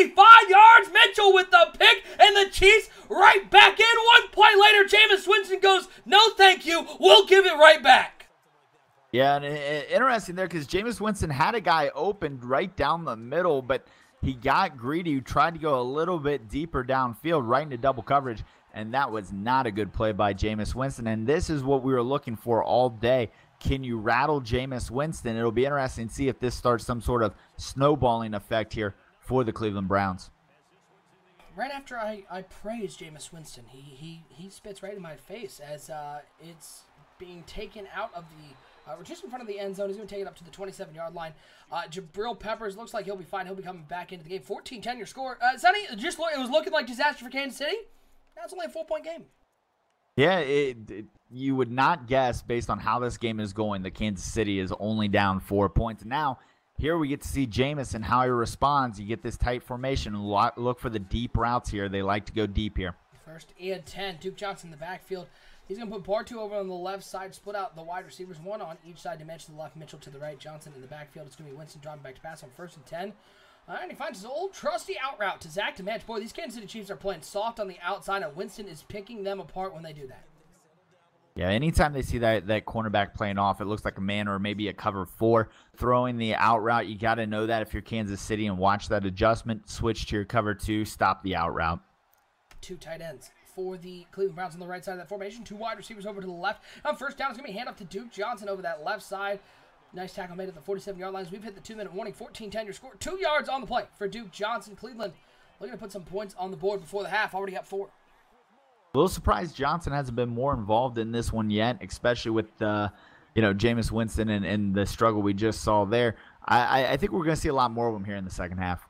85 yards. Mitchell with the pick, and the Chiefs right back in. One play later, Jameis Winston goes, no thank you, we'll give it right back. Yeah, and interesting there because Jameis Winston had a guy opened right down the middle, but he got greedy, tried to go a little bit deeper downfield, right into double coverage, and that was not a good play by Jameis Winston. And this is what we were looking for all day. Can you rattle Jameis Winston? It'll be interesting to see if this starts some sort of snowballing effect here for the Cleveland Browns. Right after I praise Jameis Winston, he spits right in my face as it's being taken out of the we're just in front of the end zone. He's going to take it up to the 27-yard line. Jabril Peppers looks like he'll be fine. He'll be coming back into the game. 14-10 your score. Sonny, it was looking like disaster for Kansas City. That's only a 4-point game. Yeah, you would not guess based on how this game is going that Kansas City is only down 4 points. Now, here we get to see Jameis and how he responds. You get this tight formation. Look for the deep routes here. They like to go deep here. First and 10. Duke Johnson in the backfield. He's going to put Bartu over on the left side, split out the wide receivers, one on each side to match to the left, Mitchell to the right, Johnson in the backfield. It's going to be Winston dropping back to pass on 1st and 10. And he finds his old trusty out route to Zach to match. Boy, these Kansas City Chiefs are playing soft on the outside, and Winston is picking them apart when they do that. Yeah, anytime they see that cornerback playing off, it looks like a man or maybe a cover 4. Throwing the out route, you got to know that if you're Kansas City and watch that adjustment, switch to your cover 2, stop the out route. 2 tight ends for the Cleveland Browns on the right side of that formation. 2 wide receivers over to the left. On 1st down, it's going to be hand up to Duke Johnson over that left side. Nice tackle made at the 47-yard lines. We've hit the 2-minute warning. 14-10 your score. 2 yards on the play for Duke Johnson. Cleveland looking to put some points on the board before the half. Already got 4. A little surprised Johnson hasn't been more involved in this one yet, especially with Jameis Winston and the struggle we just saw there. I think we're going to see a lot more of him here in the second half.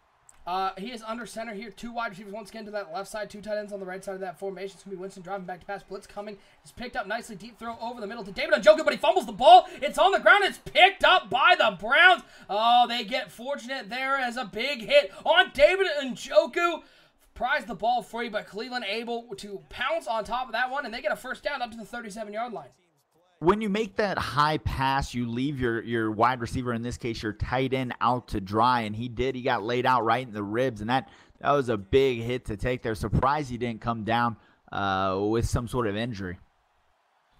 He is under center here. 2 wide receivers once again to that left side. 2 tight ends on the right side of that formation. It's going to be Winston driving back to pass. Blitz coming. He's picked up nicely. Deep throw over the middle to David Njoku, but he fumbles the ball. It's on the ground. It's picked up by the Browns. Oh, they get fortunate there as a big hit on David Njoku. Prize the ball free, but Cleveland able to pounce on top of that one, and they get a 1st down up to the 37-yard line. When you make that high pass, you leave your wide receiver, in this case your tight end, out to dry, and he did. He got laid out right in the ribs, and that was a big hit to take there. Surprised he didn't come down with some sort of injury.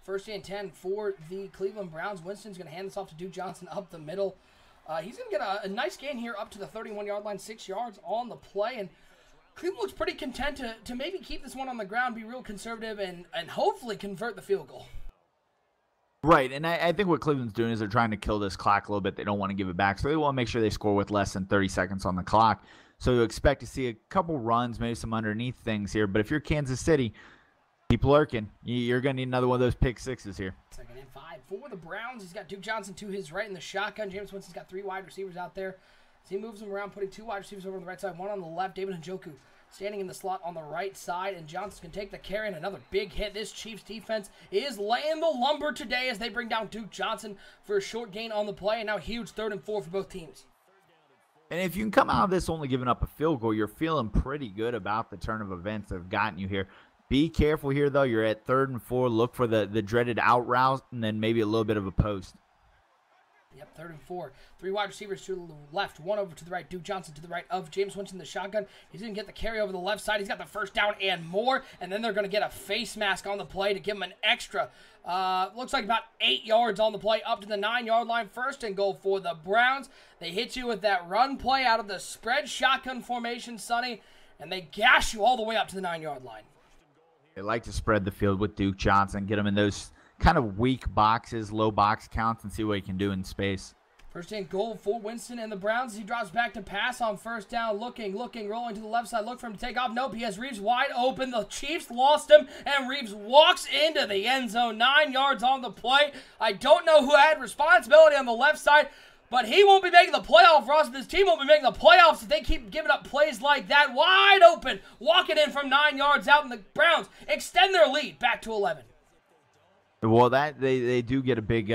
1st and 10 for the Cleveland Browns. Winston's going to hand this off to Duke Johnson up the middle. He's going to get a nice gain here up to the 31-yard line, 6 yards on the play, and Cleveland looks pretty content to maybe keep this one on the ground, be real conservative, and hopefully convert the field goal. Right, and I think what Cleveland's doing is they're trying to kill this clock a little bit. They don't want to give it back, so they want to make sure they score with less than 30 seconds on the clock. So you expect to see a couple runs, maybe some underneath things here. But if you're Kansas City, keep lurking. You're going to need another one of those pick sixes here. 2nd and 5 for the Browns. He's got Duke Johnson to his right in the shotgun. Jameis Winston's got 3 wide receivers out there. So he moves them around, putting 2 wide receivers over on the right side, 1 on the left. David Njoku standing in the slot on the right side, and Johnson can take the carry, and another big hit. This Chiefs defense is laying the lumber today as they bring down Duke Johnson for a short gain on the play, and now huge 3rd and 4 for both teams. And if you can come out of this only giving up a field goal, you're feeling pretty good about the turn of events that have gotten you here. Be careful here, though. You're at 3rd and 4. Look for the dreaded out route and then maybe a little bit of a post. Yep, 3rd and 4. 3 wide receivers to the left, 1 over to the right. Duke Johnson to the right of Jameis Winston, the shotgun. He's going to get the carry over the left side. He's got the 1st down and more, and then they're going to get a face mask on the play to give him an extra. Looks like about 8 yards on the play up to the 9-yard line. 1st and goal for the Browns. They hit you with that run play out of the spread shotgun formation, Sonny, and they gash you all the way up to the 9-yard line. They like to spread the field with Duke Johnson, get him in those kind of weak boxes, low box counts, and see what he can do in space. 1st and goal for Winston and the Browns. He drops back to pass on 1st down, looking, rolling to the left side. Look for him to take off. Nope, he has Reeves wide open. The Chiefs lost him, and Reeves walks into the end zone. 9 yards on the play. I don't know who had responsibility on the left side, but he won't be making the playoff roster. This team won't be making the playoffs if they keep giving up plays like that. Wide open, walking in from 9 yards out, and the Browns extend their lead back to 11. Well, they do get a big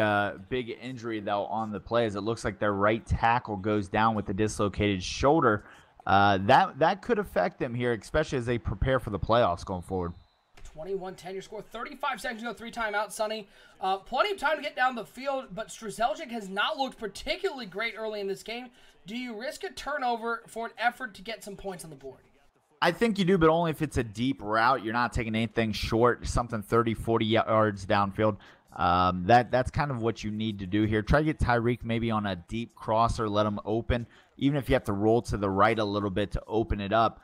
injury, though, on the play, as it looks like their right tackle goes down with a dislocated shoulder. That could affect them here, especially as they prepare for the playoffs going forward. 21-10, your score. 35 seconds to go, 3 timeouts, Sonny. Plenty of time to get down the field, but Strzelczyk has not looked particularly great early in this game. Do you risk a turnover for an effort to get some points on the board? I think you do, but only if it's a deep route. You're not taking anything short, something 30, 40 yards downfield. That's kind of what you need to do here. Try to get Tyreek maybe on a deep crosser, let him open. Even if you have to roll to the right a little bit to open it up,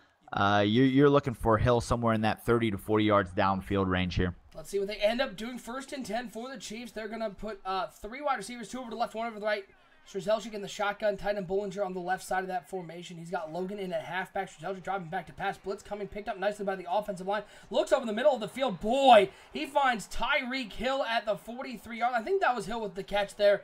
you're looking for Hill somewhere in that 30 to 40 yards downfield range here. Let's see what they end up doing. 1st and 10 for the Chiefs. They're going to put 3 wide receivers, 2 over to the left, 1 over to the right. Strzelczyk in the shotgun, tight end Bullinger on the left side of that formation. He's got Logan in at halfback. Strzelczyk driving back to pass. Blitz coming, picked up nicely by the offensive line. Looks over the middle of the field. Boy, he finds Tyreek Hill at the 43-yard line. I think that was Hill with the catch there.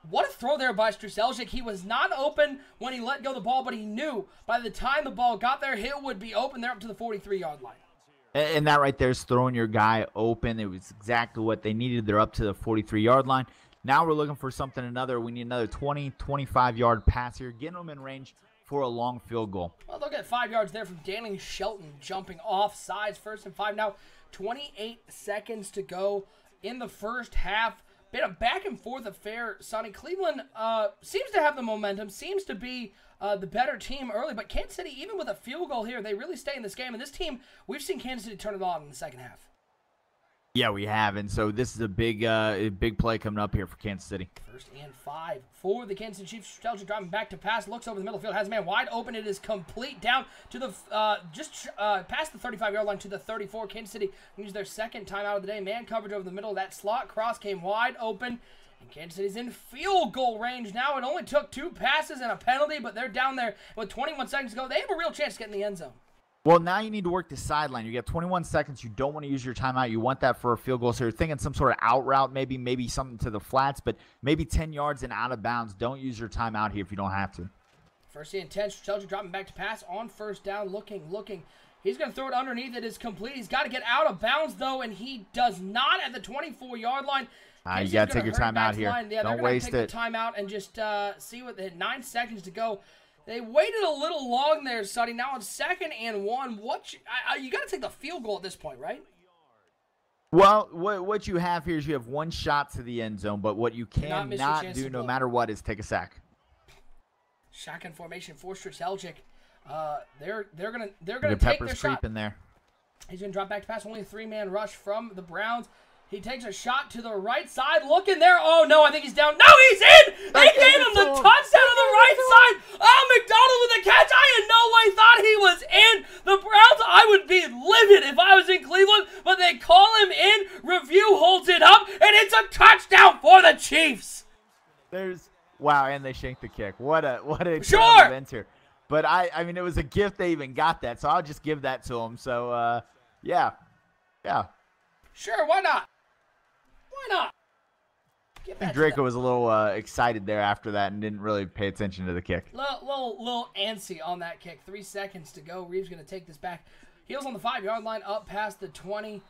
What a throw there by Strzelczyk. He was not open when he let go the ball, but he knew by the time the ball got there, Hill would be open there up to the 43-yard line. And that right there is throwing your guy open. It was exactly what they needed. They're up to the 43-yard line. Now we're looking for we need another 20, 25-yard pass here. Getting them in range for a long field goal. Well, look at 5 yards there from Danny Shelton jumping off sides. 1st and 5 now. 28 seconds to go in the first half. Bit of back and forth affair, Sonny. Cleveland seems to have the momentum, seems to be the better team early, but Kansas City, even with a field goal here, they really stay in this game. And this team, we've seen Kansas City turn it on in the second half. Yeah, we have, and so this is a big play coming up here for Kansas City. 1st and 5 for the Kansas City Chiefs. Strzelczyk driving back to pass, looks over the middle field, has a man wide open. It is complete down to the past the 35-yard line to the 34. Kansas City uses their 2nd timeout of the day. Man coverage over the middle. That slot cross came wide open, and Kansas City's in field goal range now. It only took 2 passes and a penalty, but they're down there with 21 seconds to go. They have a real chance to get in the end zone. Well, now you need to work the sideline. You got 21 seconds. You don't want to use your timeout. You want that for a field goal. So you're thinking some sort of out route, maybe something to the flats, but maybe 10 yards and out of bounds. Don't use your timeout here if you don't have to. 1st and 10. Strzelczyk dropping back to pass on 1st down. Looking. He's going to throw it underneath. It is complete. He's got to get out of bounds, though, and he does not at the 24-yard line. You got to take your timeout here. Yeah, don't waste it. They're going to take the timeout and just see what they had 9 seconds to go. They waited a little long there, Sonny. Now on 2nd and 1. You got to take the field goal at this point, right? Well, what you have here is you have 1 shot to the end zone, but what you cannot do no matter what is take a sack. Shotgun formation for Strzelczyk. They're gonna take Pepper's their shot. creeping there. He's gonna drop back to pass. Only a 3-man rush from the Browns. He takes a shot to the right side. Looking there. Oh, no, I think he's down. No, he's in! They gave him the touchdown on the right side. Oh, McDonald with the catch. I in no way thought he was in. The Browns, I would be livid if I was in Cleveland, but they call him in. Review holds it up, and it's a touchdown for the Chiefs. Wow, and they shanked the kick. What a sure. event here. But I mean, it was a gift they even got that, so I'll just give that to them. So, yeah. Sure, why not? Why not? I think Draco was a little excited there after that and didn't really pay attention to the kick. Little antsy on that kick. 3 seconds to go. Reeves going to take this back. Heels on the 5-yard line, up past the 20.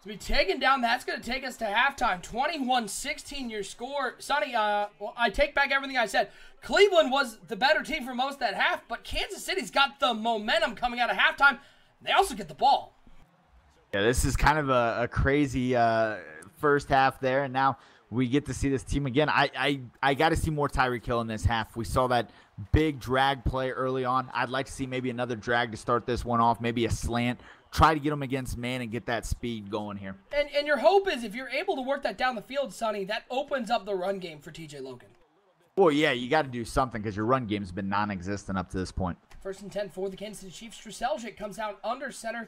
To be taken down, that's going to take us to halftime. 21-16 your score. Sonny, I take back everything I said. Cleveland was the better team for most of that half, but Kansas City's got the momentum coming out of halftime. They also get the ball. Yeah, this is kind of a crazy first half there, and now we get to see this team again. I got to see more Tyreek Hill in this half. We saw that big drag play early on. I'd like to see maybe another drag to start this one off, maybe a slant. Try to get him against man and get that speed going here. And your hope is if you're able to work that down the field, Sonny, that opens up the run game for TJ Logan. Well, yeah, you got to do something because your run game's been non-existent up to this point. 1st and 10 for the Kansas City Chiefs. Strzelczyk comes out under center.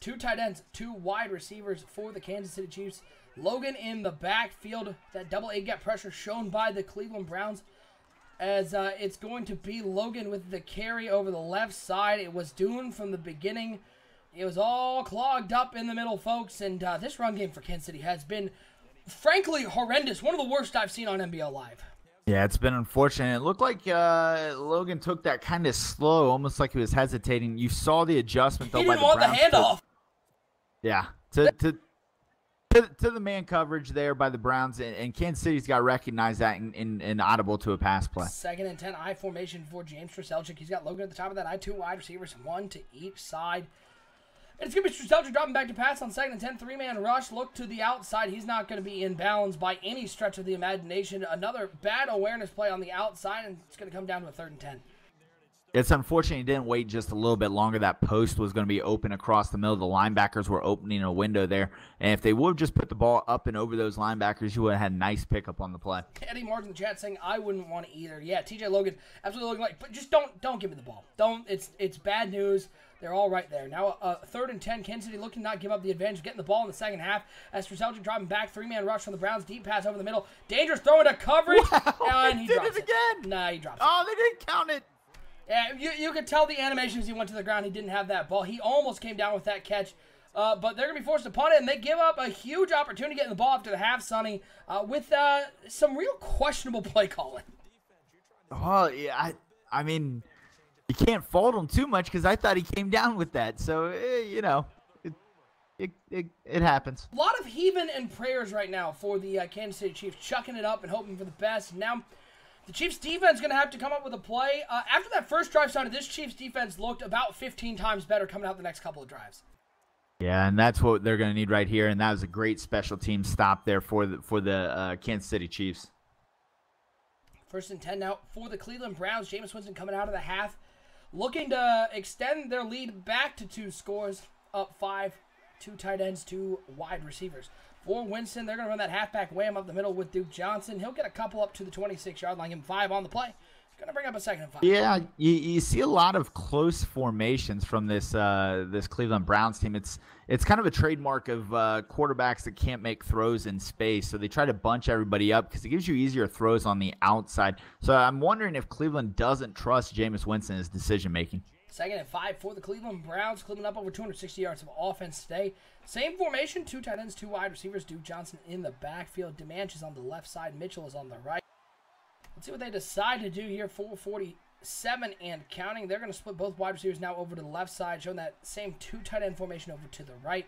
2 tight ends, 2 wide receivers for the Kansas City Chiefs. Logan in the backfield. That double A-gap pressure shown by the Cleveland Browns. As it's going to be Logan with the carry over the left side. It was doomed from the beginning. It was all clogged up in the middle, folks. And this run game for Kansas City has been, frankly, horrendous. One of the worst I've seen on NBL Live. Yeah, it's been unfortunate. It looked like Logan took that kind of slow, almost like he was hesitating. You saw the adjustment, though, by the Browns. He didn't want the handoff. Yeah, to the man coverage there by the Browns, and Kansas City's got to recognize that and audible to a pass play. 2nd and 10, I formation for James Strzelczyk. He's got Logan at the top of that I, 2 wide receivers, 1 to each side. It's going to be Struzelczyk dropping back to pass on 2nd and 10. 3-man rush. Look to the outside. He's not going to be in bounds by any stretch of the imagination. Another bad awareness play on the outside, and it's going to come down to a 3rd and 10. It's unfortunate he didn't wait just a little bit longer. That post was going to be open across the middle. The linebackers were opening a window there. And if they would have just put the ball up and over those linebackers, you would have had a nice pickup on the play. Eddie Martin in the chat saying, I wouldn't want to either. Yeah, TJ Logan absolutely looking like, but just don't give me the ball. Don't. It's bad news. They're all right there. Now, 3rd and 10. Kansas City looking to not give up the advantage, getting the ball in the second half. As Struzelczyk dropping back, 3-man rush from the Browns. Deep pass over the middle. Dangerous throw into coverage. Wow, And he did drops it again. Nah, he drops Oh, they didn't count it. Yeah, you could tell the animation as he went to the ground. He didn't have that ball. He almost came down with that catch. But they're going to be forced to punt it, and they give up a huge opportunity getting the ball after the half, Sonny, with some real questionable play calling. Well, yeah, I mean, you can't fault him too much because I thought he came down with that. So, you know, it happens. A lot of heaving and prayers right now for the Kansas City Chiefs, chucking it up and hoping for the best. Now, the Chiefs' defense is going to have to come up with a play. After that first drive started, this Chiefs' defense looked about 15 times better coming out the next couple of drives. Yeah, and that's what they're going to need right here, and that was a great special team stop there for the Kansas City Chiefs. 1st and 10 now for the Cleveland Browns. Jameis Winston coming out of the half, looking to extend their lead back to 2 scores, up 5, 2 tight ends, 2 wide receivers. For Winston, they're going to run that halfback wham up the middle with Duke Johnson. He'll get a couple up to the 26-yard line, give him 5 on the play. Going to bring up a 2nd and 5. Yeah, you see a lot of close formations from this Cleveland Browns team. It's kind of a trademark of quarterbacks that can't make throws in space, so they try to bunch everybody up because it gives you easier throws on the outside. So I'm wondering if Cleveland doesn't trust Jameis Winston in his decision-making. 2nd and 5 for the Cleveland Browns. Cleveland up over 260 yards of offense today. Same formation, 2 tight ends, 2 wide receivers. Duke Johnson in the backfield. Demanch is on the left side. Mitchell is on the right. Let's see what they decide to do here. 4:47 and counting. They're going to split both wide receivers now over to the left side, showing that same 2 tight end formation over to the right.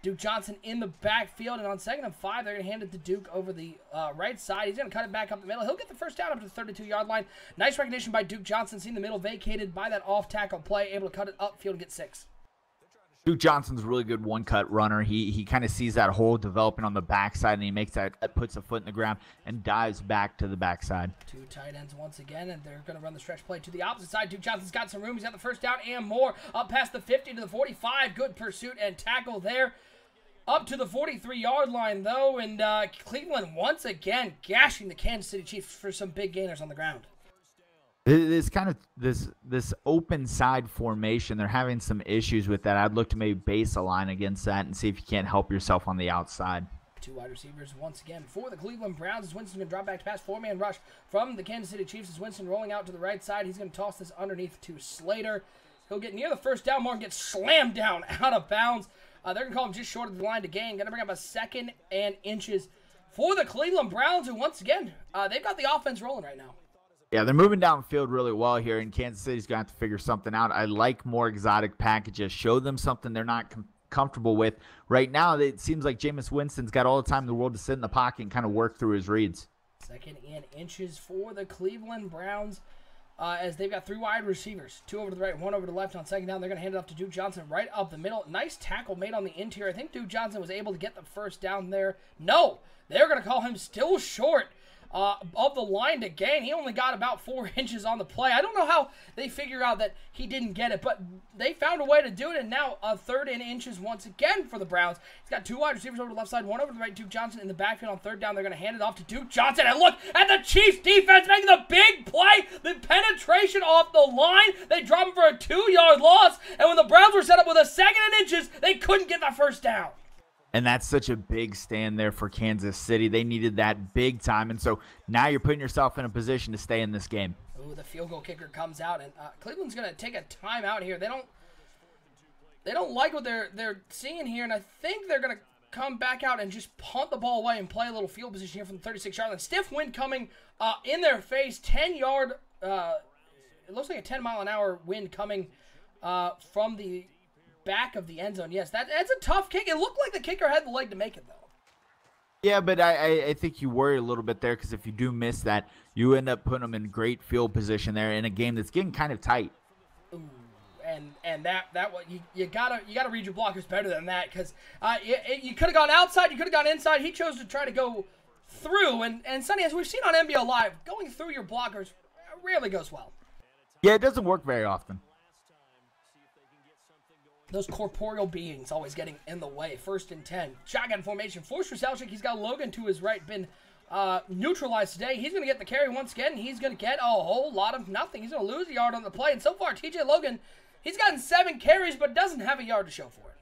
Duke Johnson in the backfield, and on 2nd and 5, they're going to hand it to Duke over the right side. He's going to cut it back up the middle. He'll get the first down up to the 32-yard line. Nice recognition by Duke Johnson, seeing the middle vacated by that off-tackle play, able to cut it upfield and get 6. Duke Johnson's a really good one-cut runner. He kind of sees that hole developing on the backside, and he makes that puts a foot in the ground and dives back to the backside. 2 tight ends once again, and they're going to run the stretch play to the opposite side. Duke Johnson's got some room. He's got the first down and more. Up past the 50 to the 45. Good pursuit and tackle there. Up to the 43-yard line, though, and Cleveland once again gashing the Kansas City Chiefs for some big gainers on the ground. This open side formation, they're having some issues with that. I'd look to maybe base a line against that and see if you can't help yourself on the outside. 2 wide receivers once again for the Cleveland Browns as Winston's going to drop back to pass. 4-man rush from the Kansas City Chiefs as Winston rolling out to the right side. He's going to toss this underneath to Slater. He'll get near the first down. Martin gets slammed down out of bounds. They're going to call him just short of the line to gain. Going to bring up a 2nd and inches for the Cleveland Browns, who once again, they've got the offense rolling right now. Yeah, they're moving downfield really well here, and Kansas City's going to have to figure something out. I like more exotic packages. Show them something they're not comfortable with. Right now, it seems like Jameis Winston's got all the time in the world to sit in the pocket and kind of work through his reads. 2nd and inches for the Cleveland Browns. As they've got 3 wide receivers, 2 over to the right, 1 over to the left on 2nd down. They're going to hand it off to Duke Johnson right up the middle. Nice tackle made on the interior. I think Duke Johnson was able to get the first down there. No, they're going to call him still short of the line to gain. He only got about 4 inches on the play. I don't know how they figure out that he didn't get it, but they found a way to do it, and now a 3rd and inches once again for the Browns. He's got 2 wide receivers over to the left side, 1 over to the right. Duke Johnson in the backfield on 3rd down. They're going to hand it off to Duke Johnson, and look at the Chiefs defense making the big play. The penetration off the line. They drop him for a 2-yard loss, and when the Browns were set up with a 2nd and inches, they couldn't get the first down. And that's such a big stand there for Kansas City. They needed that big time. And so now you're putting yourself in a position to stay in this game. Ooh, the field goal kicker comes out, and Cleveland's going to take a timeout here. They don't like what they're seeing here, and I think they're going to come back out and just punt the ball away and play a little field position here from the 36-yard line. Stiff wind coming in their face, 10-yard, it looks like a 10-mile-an-hour wind coming from the back of the end zone. Yes, that's a tough kick. It looked like the kicker had the leg to make it, though. Yeah, but I think you worry a little bit there because if you do miss that, you end up putting them in great field position there in a game that's getting kind of tight. Ooh, And that you gotta read your blockers better than that, because you could have gone outside, you could have gone inside. He chose to try to go through, and Sonny, as we've seen on NBL Live, going through your blockers rarely goes well. Yeah, it doesn't work very often. Those corporeal beings always getting in the way. 1st and 10. Shotgun formation. Force Selchik. He's got Logan to his right. Been neutralized today. He's going to get the carry once again. He's going to get a whole lot of nothing. He's going to lose a yard on the play. And so far, TJ Logan, he's gotten 7 carries, but doesn't have a yard to show for it.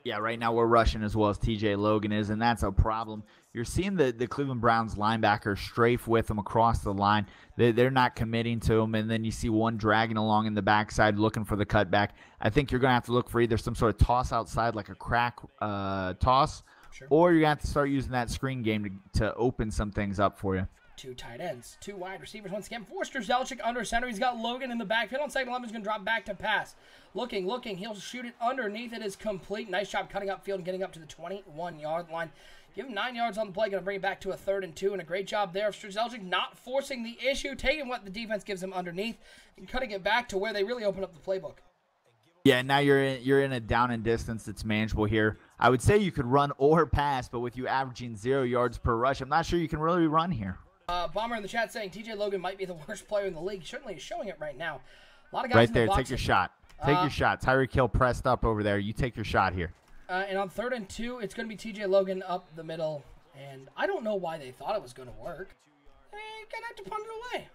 Yeah, right now we're rushing as well as TJ Logan is, and that's a problem. You're seeing the Cleveland Browns linebacker strafe with him across the line. They're not committing to him, and then you see one dragging along in the backside looking for the cutback. I think you're going to have to look for either some sort of toss outside, like a crack toss, Sure. or you're going to have to start using that screen game to open some things up for you. 2 tight ends, 2 wide receivers. Once again, Forster Zelchik under center. He's got Logan in the backfield. On second 11, he's going to drop back to pass. Looking. He'll shoot it underneath. It is complete. Nice job cutting upfield and getting up to the 21-yard line. Give him 9 yards on the play. Going to bring it back to a 3rd and 2. And a great job there of Strzelczyk not forcing the issue, taking what the defense gives him underneath, and cutting it back to where they really open up the playbook. Yeah, now you're in a down and distance that's manageable here. I would say you could run or pass, but with you averaging 0 yards per rush, I'm not sure you can really run here. Bomber in the chat saying TJ Logan might be the worst player in the league. Certainly is showing it right now. A lot of guys right in there, the box. take your shot. Take your shot. Tyreek Hill pressed up over there. You take your shot here. And on 3rd and 2, it's going to be TJ Logan up the middle. And I don't know why they thought it was going to work. They're going to have to punt it away.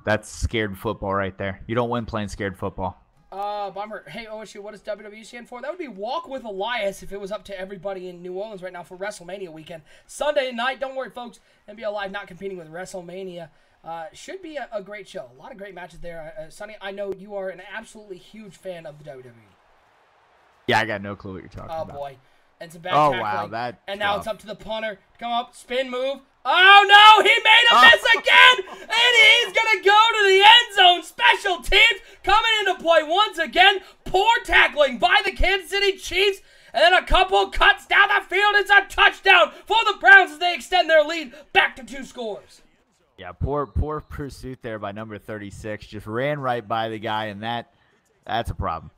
That's scared football right there. You don't win playing scared football. Bomber, hey, OSU, what does WWE stand for? That would be Walk with Elias if it was up to everybody in New Orleans right now for WrestleMania weekend. Sunday night, don't worry, folks. NBL Live not competing with WrestleMania. Should be a great show. A lot of great matches there. Sonny, I know you are an absolutely huge fan of the WWE. Yeah, I got no clue what you're talking about. Oh, boy. And some bad tackling. Wow. And now it's up to the punter to come up, spin move. Oh, no, he made a miss again, and he's going to go to the end zone. Special teams coming into play once again. Poor tackling by the Kansas City Chiefs, and then a couple cuts down the field. It's a touchdown for the Browns as they extend their lead back to 2 scores. Yeah, poor pursuit there by number 36. Just ran right by the guy, and that's a problem.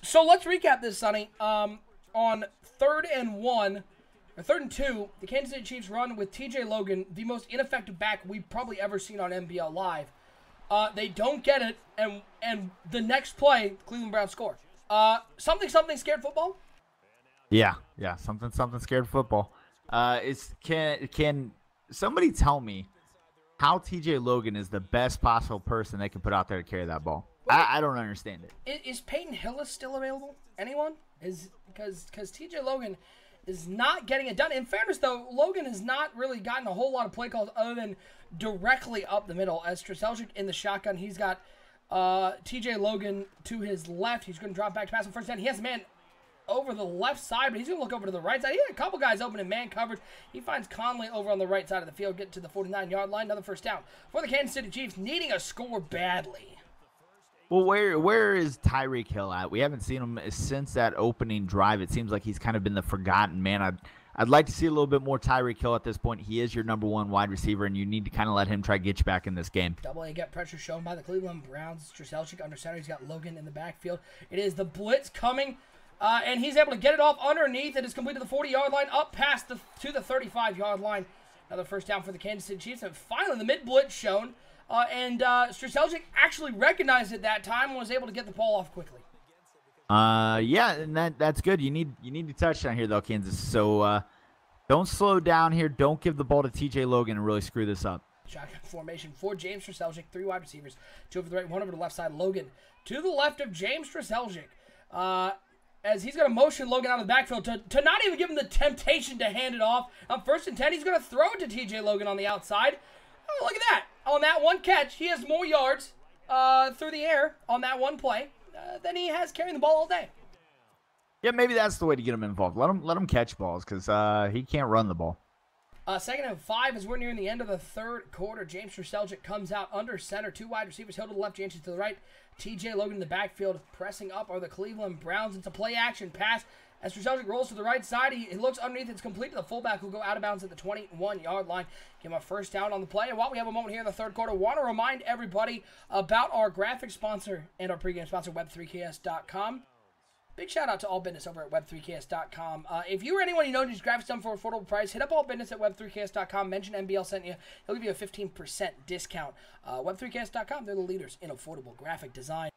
So let's recap this, Sonny. On 3rd and 1, or 3rd and 2, the Kansas City Chiefs run with TJ Logan, the most ineffective back we've probably ever seen on NBL Live. They don't get it, and the next play, Cleveland Browns score. Something scared football? Yeah, something scared football. Can somebody tell me how TJ Logan is the best possible person they can put out there to carry that ball? I don't understand it. Is Peyton Hillis still available? Anyone? Because TJ Logan is not getting it done. In fairness, though, Logan has not really gotten a whole lot of play calls other than directly up the middle. As Strzelczyk in the shotgun, he's got TJ Logan to his left. He's going to drop back to pass on 1st down. He has a man over the left side, but he's going to look over to the right side. He had a couple guys open in man coverage. He finds Conley over on the right side of the field, getting to the 49-yard line. Another 1st down for the Kansas City Chiefs, needing a score badly. Well, where is Tyreek Hill at? We haven't seen him since that opening drive. It seems like he's kind of been the forgotten man. I'd like to see a little bit more Tyreek Hill at this point. He is your number 1 wide receiver, and you need to kind of let him try to get you back in this game. Double A get pressure shown by the Cleveland Browns. Strzelczyk under center. He's got Logan in the backfield. It is the blitz coming, and he's able to get it off underneath. It is complete to the 40-yard line, up past to the 35-yard line. Another 1st down for the Kansas City Chiefs. And finally, the mid-blitz shown. And Strzelczyk actually recognized it that time and was able to get the ball off quickly. Yeah, and that's good. You need to touchdown here, though, Kansas. So don't slow down here. Don't give the ball to TJ Logan and really screw this up. Shotgun formation for James Strzelczyk. 3 wide receivers. 2 over the right, 1 over the left side. Logan to the left of James Strzelczyk. As he's going to motion Logan out of the backfield to not even give him the temptation to hand it off. On 1st and 10, he's going to throw it to TJ Logan on the outside. Oh, look at that. On that one catch, he has more yards through the air on that one play than he has carrying the ball all day. Yeah, maybe that's the way to get him involved. Let him catch balls because he can't run the ball. 2nd and 5 as we're nearing the end of the 3rd quarter. James Strzelczyk comes out under center. 2 wide receivers, Hill to the left, Jansen to the right. TJ Logan in the backfield. Pressing up are the Cleveland Browns. It's a play-action pass. As Strategic rolls to the right side, he looks underneath. It's complete. The fullback will go out of bounds at the 21-yard line. Give him a first down on the play. And while we have a moment here in the third quarter, want to remind everybody about our graphic sponsor and our pregame sponsor, web3ks.com. Big shout out to All Business over at web3ks.com. If you or anyone you know needs graphics done for an affordable price, hit up All Business at web3ks.com. Mention NBL sent you. He'll give you a 15% discount. Web3ks.com, they're the leaders in affordable graphic design.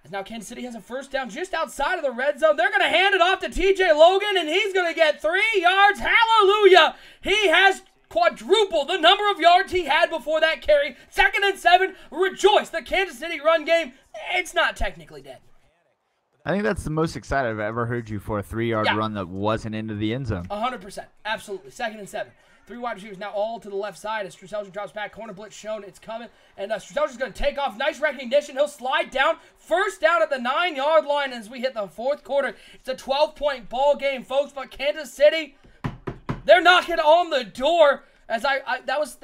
As now Kansas City has a first down just outside of the red zone. They're going to hand it off to TJ Logan, and he's going to get 3 yards. Hallelujah! He has quadrupled the number of yards he had before that carry. 2nd and 7. Rejoice. The Kansas City run game, it's not technically dead. I think that's the most excited I've ever heard you for a 3-yard run that wasn't into the end zone. 100%. Absolutely. 2nd and 7. 3 wide receivers now all to the left side as Strategic drops back. Corner blitz shown. It's coming. And Strategic's going to take off. Nice recognition. He'll slide down. First down at the 9-yard line as we hit the fourth quarter. It's a 12-point ball game, folks. But Kansas City, they're knocking on the door. As that was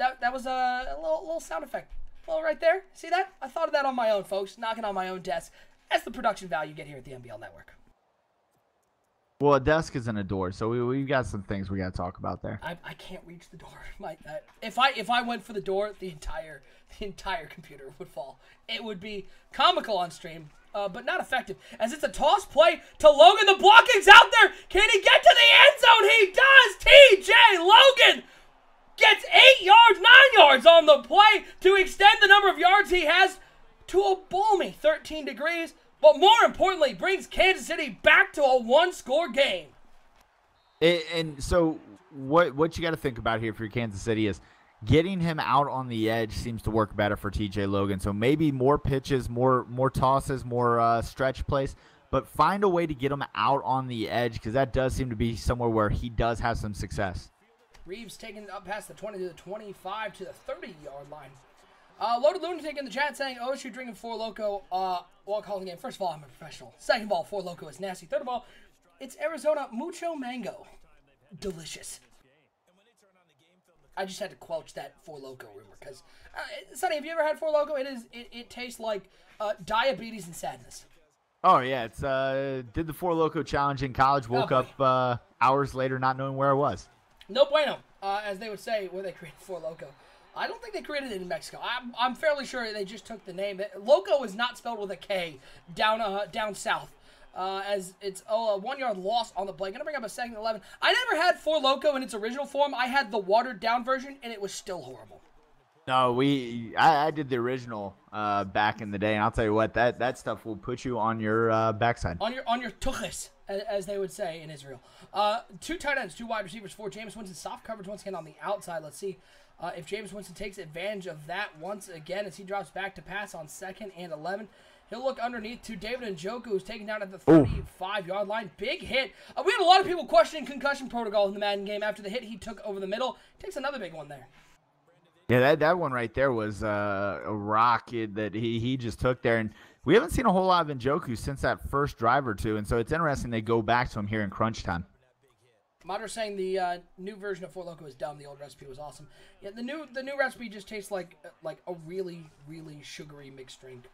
a little sound effect. Well, right there. See that? I thought of that on my own, folks. Knocking on my own desk. That's the production value you get here at the NBL Network. Well, a desk isn't a door, so we've got some things we got to talk about there. I can't reach the door. If I went for the door, the entire computer would fall. It would be comical on stream, but not effective. As it's a toss play to Logan, the blocking's out there. Can he get to the end zone? He does. TJ Logan gets 8 yards, 9 yards on the play to extend the number of yards he has to a balmy 13 degrees. But more importantly, brings Kansas City back to a one-score game. And so what you got to think about here for Kansas City is getting him out on the edge seems to work better for TJ Logan. So maybe more pitches, more tosses, more stretch plays, but find a way to get him out on the edge because that does seem to be somewhere where he does have some success. Reeves taking it up past the 20 to the 25 to the 30-yard line. Loaded Lunatic in the chat saying, OSU drinking Four Loko while calling the game. First of all, I'm a professional. Second of all, Four Loko is nasty. Third of all, it's Arizona Mucho Mango. Delicious. I just had to quelch that Four Loko rumor because, Sonny, have you ever had Four Loko? It tastes like diabetes and sadness. Oh, yeah. It's did the Four Loko challenge in college, woke up hours later not knowing where I was. No bueno, as they would say where they created Four Loko. I don't think they created it in Mexico. I'm fairly sure they just took the name. Loco is not spelled with a K down south. As it's a 1-yard loss on the play. Gonna bring up a 2nd and 11. I never had Four Loko in its original form. I had the watered down version, and it was still horrible. No, I did the original back in the day, and I'll tell you what, that stuff will put you on your backside. On your tuchus, as they would say in Israel. 2 tight ends, 2 wide receivers for Jameis Winston. Soft coverage once again on the outside. Let's see if Jameis Winston takes advantage of that once again as he drops back to pass on 2nd and 11. He'll look underneath to David Njoku, who's taken down at the 35-yard line. Big hit. We had a lot of people questioning concussion protocol in the Madden game after the hit he took over the middle. Takes another big one there. Yeah, that one right there was a rock that he just took there. And we haven't seen a whole lot of Njoku since that first drive or two. And so it's interesting they go back to him here in crunch time. Modder saying the new version of Four Loko is dumb. The old recipe was awesome. Yeah, the new recipe just tastes like a really, really sugary mixed drink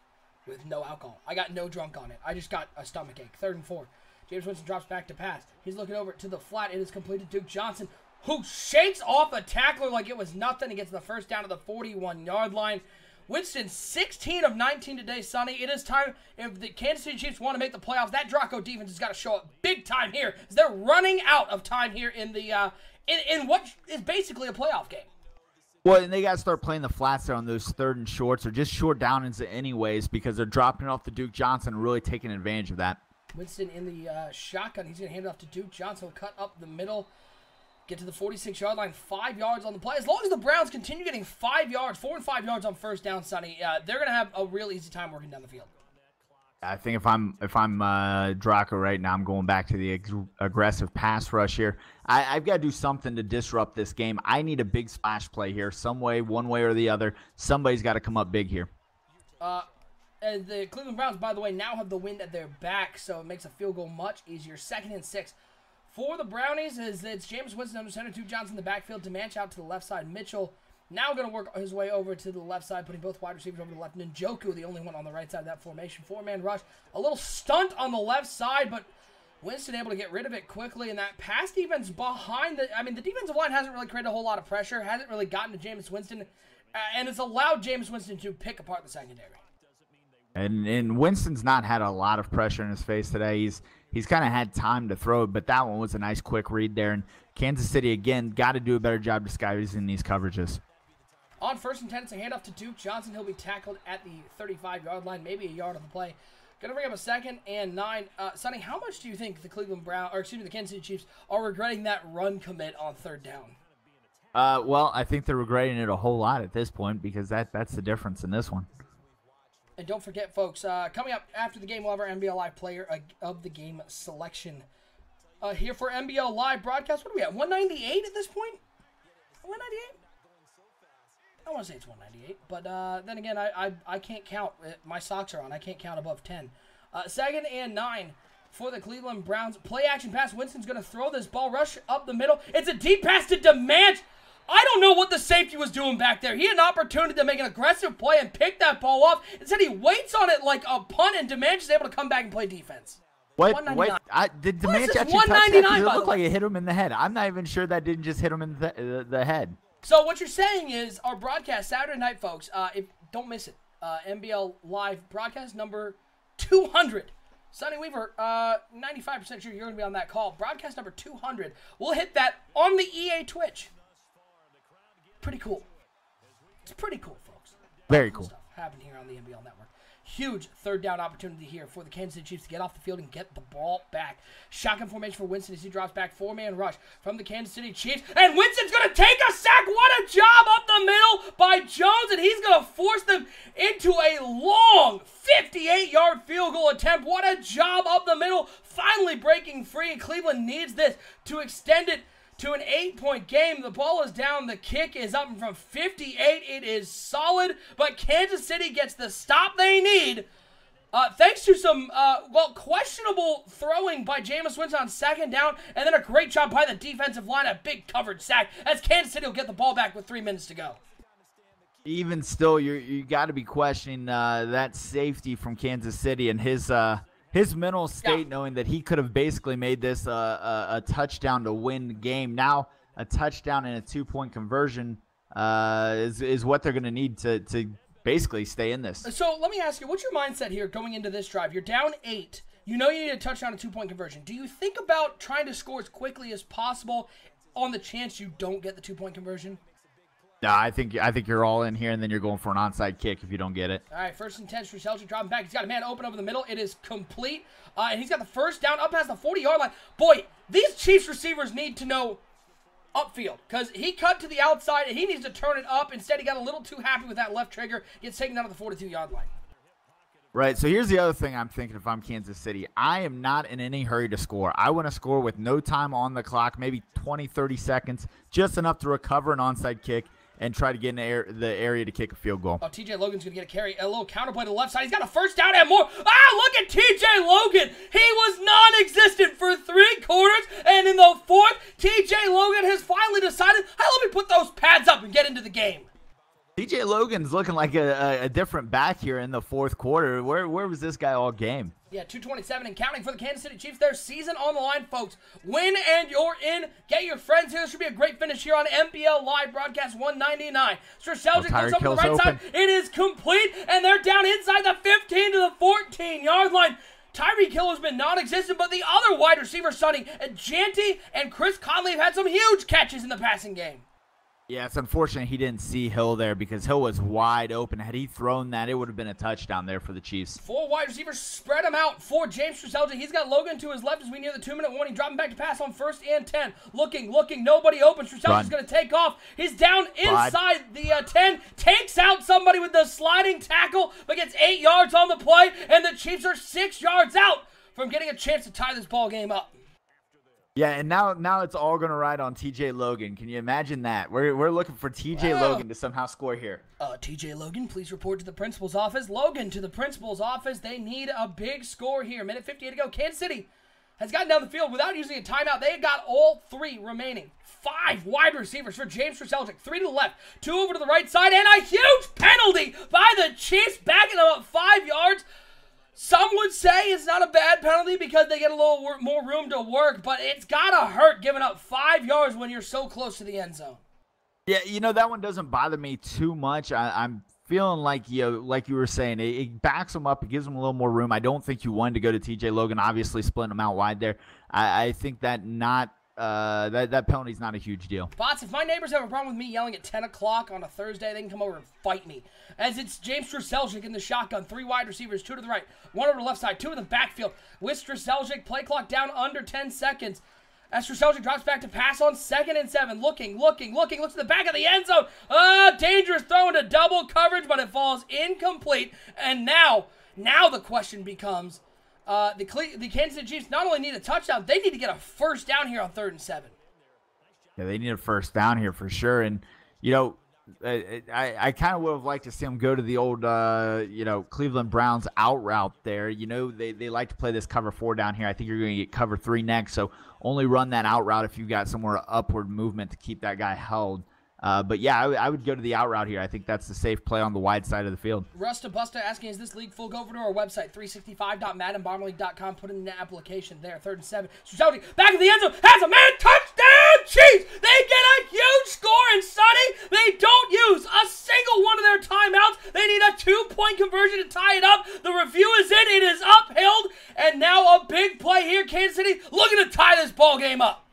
with no alcohol. I got no drunk on it. I just got a stomach ache. 3rd and 4. Jameis Winston drops back to pass. He's looking over to the flat. It is completed. Duke Johnson, who shakes off a tackler like it was nothing. He gets the first down to the 41-yard line. Winston, 16 of 19 today, Sonny. It is time, if the Kansas City Chiefs want to make the playoffs, that Draco defense has got to show up big time here. As they're running out of time here in the in what is basically a playoff game. Well, and they got to start playing the flats there on those 3rd and shorts or just short downings anyways because they're dropping it off to Duke Johnson and really taking advantage of that. Winston in the shotgun. He's going to hand it off to Duke Johnson. He'll cut up the middle. Get to the 46-yard line, 5 yards on the play. As long as the Browns continue getting 5 yards, 4 and 5 yards on first down, Sonny, they're going to have a real easy time working down the field. I think if I'm Draco right now, I'm going back to the aggressive pass rush here. I've got to do something to disrupt this game. I need a big splash play here, some way, one way or the other. Somebody's got to come up big here. And the Cleveland Browns, by the way, now have the wind at their back, so it makes a field goal much easier. 2nd and 6. For the Brownies, it's Jameis Winston under center, Duke Johnson in the backfield. DeManch out to the left side. Mitchell now going to work his way over to the left side, putting both wide receivers over to the left. Njoku, the only one on the right side of that formation. 4-man rush. A little stunt on the left side, but Winston able to get rid of it quickly, and that pass defense behind the... I mean, the defensive line hasn't really created a whole lot of pressure, hasn't really gotten to Jameis Winston, and it's allowed Jameis Winston to pick apart the secondary. And Winston's not had a lot of pressure in his face today. He's kind of had time to throw it, but that one was a nice quick read there. And Kansas City, again, got to do a better job disguising these coverages. On 1st and 10, it's a handoff to Duke Johnson. He'll be tackled at the 35-yard line, maybe a yard on the play. Going to bring up a 2nd and 9. Sonny, how much do you think the the Kansas City Chiefs are regretting that run commit on 3rd down? Well, I think they're regretting it a whole lot at this point because that's the difference in this one. And don't forget, folks, coming up after the game, we'll have our NBL Live player of the game selection. Here for NBL Live broadcast, what are we at, 198 at this point? 198? I want to say it's 198, but then again, I can't count. My socks are on. I can't count above 10. 2nd and 9 for the Cleveland Browns. Play action pass. Winston's going to throw this ball, rush up the middle. It's a deep pass to DeManch. I don't know what the safety was doing back there. He had an opportunity to make an aggressive play and pick that ball off. Instead, he waits on it like a punt, and DeManch is able to come back and play defense. Wait, did DeManch actually touch that? It looked like it hit him in the head. I'm not even sure that didn't just hit him in the head. So what you're saying is our broadcast Saturday night, folks, don't miss it. NBL Live broadcast number 200. Sonny Weaver, 95% sure you're going to be on that call. Broadcast number 200. We'll hit that on the EA Twitch. Pretty cool. It's pretty cool, folks. Very cool. Stuff happening here on the NBL Network. Huge 3rd down opportunity here for the Kansas City Chiefs to get off the field and get the ball back. Shotgun formation for Winston as he drops back. 4-man rush from the Kansas City Chiefs. And Winston's going to take a sack. What a job up the middle by Jones. And he's going to force them into a long 58-yard field goal attempt. What a job up the middle. Finally breaking free. Cleveland needs this to extend it to an 8-point game. The ball is down. The kick is up from 58. It is solid, but Kansas City gets the stop they need. Thanks to some, questionable throwing by Jameis Winston on 2nd down, and then a great job by the defensive line, a big covered sack, as Kansas City will get the ball back with 3 minutes to go. Even still, you got to be questioning that safety from Kansas City and his mental state, knowing that he could have basically made this a touchdown to win the game. Now, a touchdown and a 2-point conversion is what they're going to need to basically stay in this. So let me ask you, what's your mindset here going into this drive? You're down 8. You know you need a touchdown and 2-point conversion. Do you think about trying to score as quickly as possible on the chance you don't get the 2-point conversion? No, I think you're all in here, and then you're going for an onside kick if you don't get it. All right, 1st and 10, Strzelczyk dropping back. He's got a man open over the middle. It is complete, and he's got the 1st down up past the 40-yard line. Boy, these Chiefs receivers need to know upfield because he cut to the outside, and he needs to turn it up. Instead, he got a little too happy with that left trigger. Gets taken down to the 42-yard line. Right, so here's the other thing I'm thinking if I'm Kansas City. I am not in any hurry to score. I want to score with no time on the clock, maybe 20, 30 seconds, just enough to recover an onside kick and try to get in the area to kick a field goal. Oh, TJ Logan's going to get a carry, a little counterplay to the left side. He's got a 1st down and more. Look at TJ Logan. He was non-existent for 3 quarters, and in the 4th, TJ Logan has finally decided, hey, let me put those pads up and get into the game. TJ Logan's looking like a different back here in the 4th quarter. Where was this guy all game? Yeah, 2:27 and counting for the Kansas City Chiefs. Their season on the line, folks. Win and you're in. Get your friends here. This should be a great finish here on NBL Live Broadcast 199. Strzelczyk goes over to the right side. It is complete, and they're down inside the 15 to the 14-yard line. Tyreek Hill has been non-existent, but the other wide receiver, Sonny, Janty and Chris Conley have had some huge catches in the passing game. Yeah, it's unfortunate he didn't see Hill there because Hill was wide open. Had he thrown that, it would have been a touchdown there for the Chiefs. 4 wide receivers spread him out for James Strzelczyk. He's got Logan to his left as we near the 2-minute warning. Dropping back to pass on 1st and 10. Looking, nobody open. Strzelczyk's going to take off. He's down inside the 10. Takes out somebody with the sliding tackle, but gets 8 yards on the play. And the Chiefs are 6 yards out from getting a chance to tie this ball game up. Yeah, and now it's all going to ride on TJ Logan. Can you imagine that? We're looking for TJ Logan to somehow score here. TJ Logan, please report to the principal's office. Logan to the principal's office. They need a big score here. Minute 58 to go. Kansas City has gotten down the field without using a timeout. They have got all 3 remaining. 5 wide receivers for James Strzelczyk. 3 to the left, 2 over to the right side, and a huge penalty by the Chiefs, backing them up 5 yards. Some would say it's not a bad penalty because they get a little more room to work, but it's got to hurt giving up 5 yards when you're so close to the end zone. Yeah, that one doesn't bother me too much. I'm feeling like, like you were saying, it backs them up. It gives them a little more room. I don't think you wanted to go to TJ Logan, obviously splitting them out wide there. I think that that penalty's not a huge deal. Bots, if my neighbors have a problem with me yelling at 10 o'clock on a Thursday, they can come over and fight me. As it's James Straseljic in the shotgun, 3 wide receivers, 2 to the right, 1 over the left side, 2 in the backfield. With Straseljic, play clock down under 10 seconds. As Straseljic drops back to pass on 2nd and 7. Looking, looks to the back of the end zone. Dangerous throw into double coverage, but it falls incomplete. And now the question becomes, the Kansas City Chiefs not only need a touchdown, they need to get a first down here on 3rd and 7. Yeah, they need a first down here for sure. And, I kind of would have liked to see them go to the old, Cleveland Browns out route there. They like to play this cover 4 down here. I think you're going to get cover 3 next, so only run that out route if you've got somewhere upward movement to keep that guy held. But yeah, I would go to the out route here. I think that's the safe play on the wide side of the field. Rusta Busta asking, is this league full? Go over to our website, 365.maddenbomberleague.com. Put in the application there, 3rd and 7. Straseljic back in the end zone, has a man, touchdown, Chiefs! They get a huge score, and Sonny, they don't use a single one of their timeouts. They need a 2-point conversion to tie it up. The review is in, it is upheld, and now a big play here. Kansas City looking to tie this ball game up.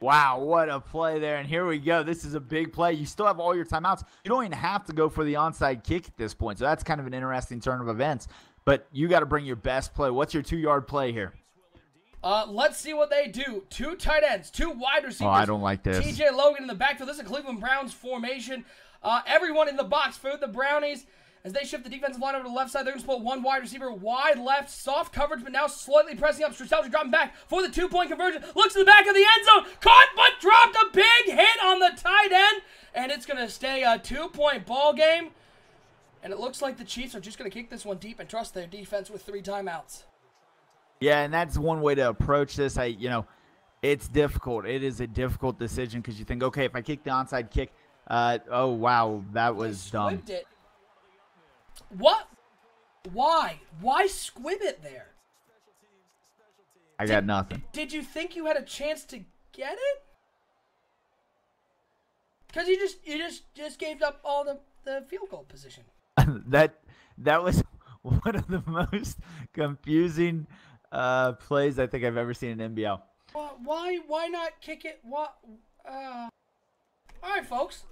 Wow, what a play there. And here we go. This is a big play. You still have all your timeouts. You don't even have to go for the onside kick at this point. So that's kind of an interesting turn of events. But you got to bring your best play. What's your 2-yard play here? Let's see what they do. 2 tight ends, 2 wide receivers. Oh, I don't like this. TJ Logan in the backfield. This is a Cleveland Browns formation. Everyone in the box for the Brownies. As they shift the defensive line over to the left side, they're going to split 1 wide receiver wide left. Soft coverage, but now slightly pressing up. Straseljic dropping back for the 2-point conversion. Looks to the back of the end zone. Caught, but dropped a big hit on the tight end. And it's going to stay a 2-point ball game. And it looks like the Chiefs are just going to kick this one deep and trust their defense with 3 timeouts. Yeah, and that's one way to approach this. It's difficult. It is a difficult decision because you think, okay, if I kick the onside kick, oh, wow, that was dumb. It. What? Why? Why squib it there? I got nothing. Did you think you had a chance to get it? Because you just gave up all the field goal position. that was one of the most confusing plays I think I've ever seen in NBL. Why not kick it? What? All right, folks.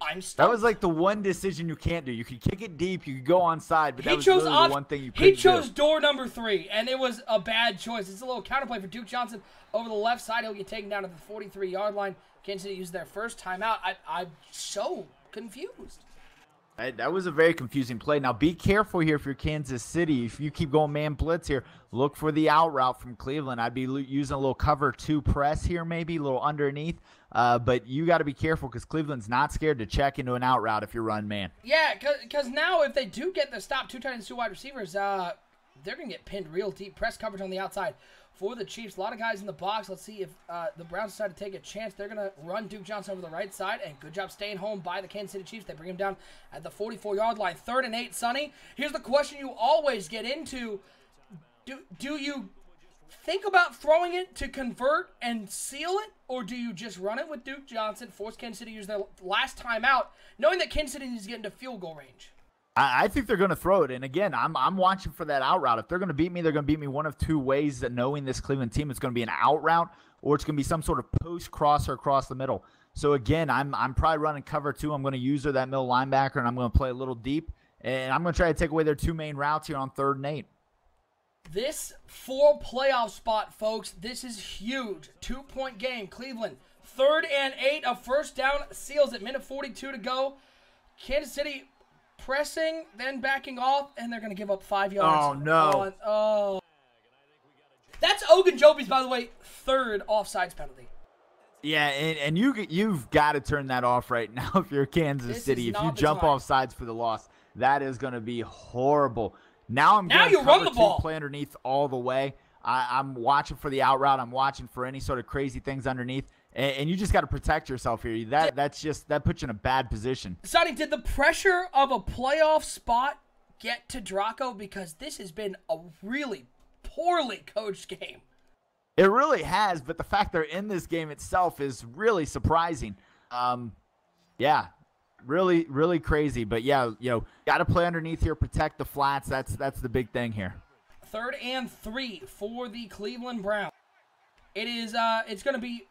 I'm stuck. That was like the one decision you can't do. You could kick it deep, you could go onside, but that was literally the one thing you couldn't do. He chose door number 3, and it was a bad choice. It's a little counterplay for Duke Johnson over the left side. He'll get taken down to the 43-yard line. Kansas City used their first timeout. I'm so confused. That was a very confusing play. Now, be careful here if you're Kansas City. If you keep going man blitz here, look for the out route from Cleveland. I'd be using a little cover 2 press here, maybe a little underneath. But you got to be careful because Cleveland's not scared to check into an out route if you run man. Yeah, because now if they do get the stop, 2 tight ends, 2 wide receivers, they're going to get pinned real deep. Press coverage on the outside for the Chiefs. A lot of guys in the box. Let's see if the Browns decide to take a chance. They're going to run Duke Johnson over the right side, and good job staying home by the Kansas City Chiefs. They bring him down at the 44-yard line. 3rd and 8, Sonny. Here's the question you always get into. Do you think about throwing it to convert and seal it, or do you just run it with Duke Johnson, force Kansas City to use their last timeout, knowing that Kansas City needs to get into field goal range? I think they're going to throw it. And again, I'm watching for that out route. If they're going to beat me, they're going to beat me one of 2 ways, that knowing this Cleveland team, it's going to be an out route or it's going to be some sort of post crosser across the middle. So again, I'm probably running cover 2. I'm going to use that middle linebacker, and I'm going to play a little deep. And I'm going to try to take away their 2 main routes here on 3rd and 8. This 4 playoff spot, folks, this is huge. 2-point game. Cleveland, 3rd and 8. A first down seals it. Minute 42 to go. Kansas City pressing, then backing off, and they're going to give up 5 yards. Oh, no. Oh. That's Ogunjobi's, by the way, 3rd offsides penalty. Yeah, and you've got to turn that off right now if you're Kansas City. If you jump off sides for the loss, that is going to be horrible. Now you run the ball. Play underneath all the way. I'm watching for the out route. I'm watching for any sort of crazy things underneath. And you just got to protect yourself here. That puts you in a bad position. Sonny, did the pressure of a playoff spot get to Draco because this has been a really poorly coached game. It really has, but the fact they're in this game itself is really surprising. Yeah, really, really crazy. But yeah, got to play underneath here, protect the flats. That's the big thing here. 3rd and 3 for the Cleveland Browns. It is, it's going to be,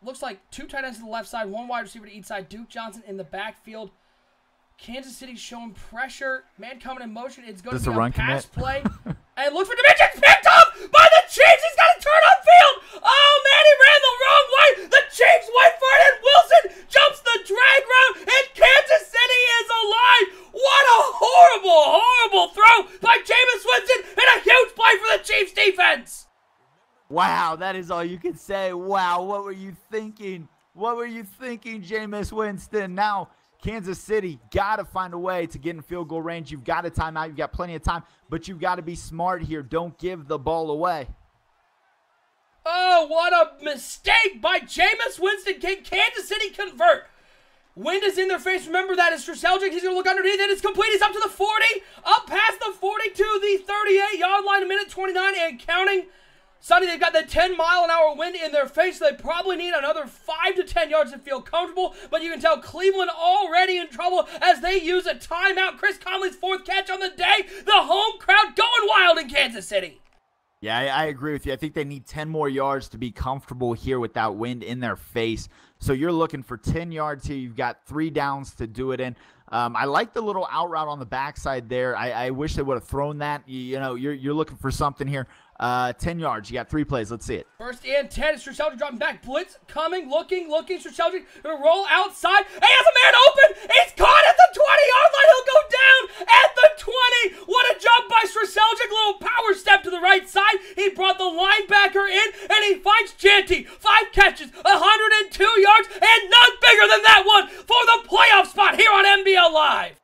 looks like 2 tight ends to the left side, 1 wide receiver to each side. Duke Johnson in the backfield. Kansas City showing pressure. Man coming in motion. It's going to be a pass play. And look for Dimensions picked up by the Chiefs. He's got to turn upfield. Oh, man, he ran the wrong way. The Chiefs went for it, and Wilson jumps the drag route, and Kansas City is alive. What a horrible, horrible throw by Jameis Winston, and a huge play for the Chiefs defense. Wow, that is all you can say. Wow, what were you thinking? What were you thinking, Jameis Winston? Now, Kansas City got to find a way to get in field goal range. You've got a timeout. You've got plenty of time, but you've got to be smart here. Don't give the ball away. Oh, what a mistake by Jameis Winston. Can Kansas City convert? Wind is in their face. Remember that. It's Straseljic. He's going to look underneath it. It's complete. He's up to the 40. Up past the 40 to the 38-yard line. 1:29 and counting. Sonny, they've got the 10-mile-an-hour wind in their face. So they probably need another 5 to 10 yards to feel comfortable. But you can tell Cleveland already in trouble as they use a timeout. Chris Conley's 4th catch on the day. The home crowd going wild in Kansas City. Yeah, I agree with you. I think they need 10 more yards to be comfortable here with that wind in their face. So you're looking for 10 yards here. You've got 3 downs to do it in. I like the little out route on the backside there. I wish they would have thrown that. You're looking for something here. 10 yards. You got 3 plays. Let's see it. 1st and 10. Straseljic dropping back. Blitz coming, looking. Straseljic gonna roll outside. He has a man open. He's caught at the 20-yard line. He'll go down at the 20. What a jump by Straseljic. Little power step to the right side. He brought the linebacker in, and he finds Janty. 5 catches, 102 yards, and none bigger than that one for the playoff spot here on NBL Live.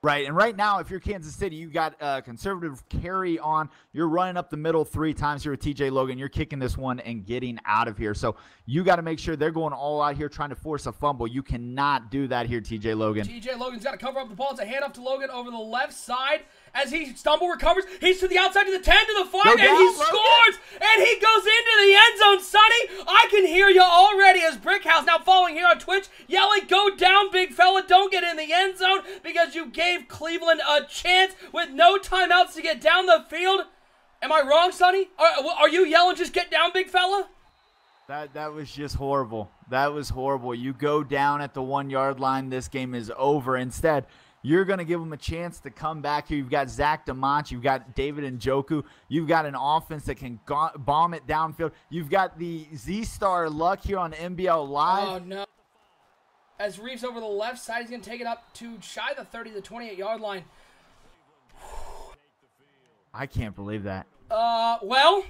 Right, and right now, if you're Kansas City, you got a conservative carry on. You're running up the middle 3 times here with TJ Logan. You're kicking this one and getting out of here. So you got to make sure they're going all out here trying to force a fumble. You cannot do that here, TJ Logan. TJ Logan's got to cover up the ball. It's a handoff to Logan over the left side. As he recovers, he's to the outside to the 10, to the 5, and he scores! And he goes into the end zone, Sonny! I can hear you already as Brickhouse, now following here on Twitch, yelling, go down, big fella, don't get in the end zone, because you gave Cleveland a chance with no timeouts to get down the field. Am I wrong, Sonny? Are you yelling, just get down, big fella? That was just horrible. That was horrible. You go down at the 1-yard line, this game is over. Instead, you're going to give them a chance to come back here. You've got Zach DeMont. You've got David Njoku. You've got an offense that can bomb it downfield. You've got the Z-Star luck here on NBL Live. Oh, no. As Reeves over the left side, he's going to take it up to shy the 30 to 28-yard line. I can't believe that. Well,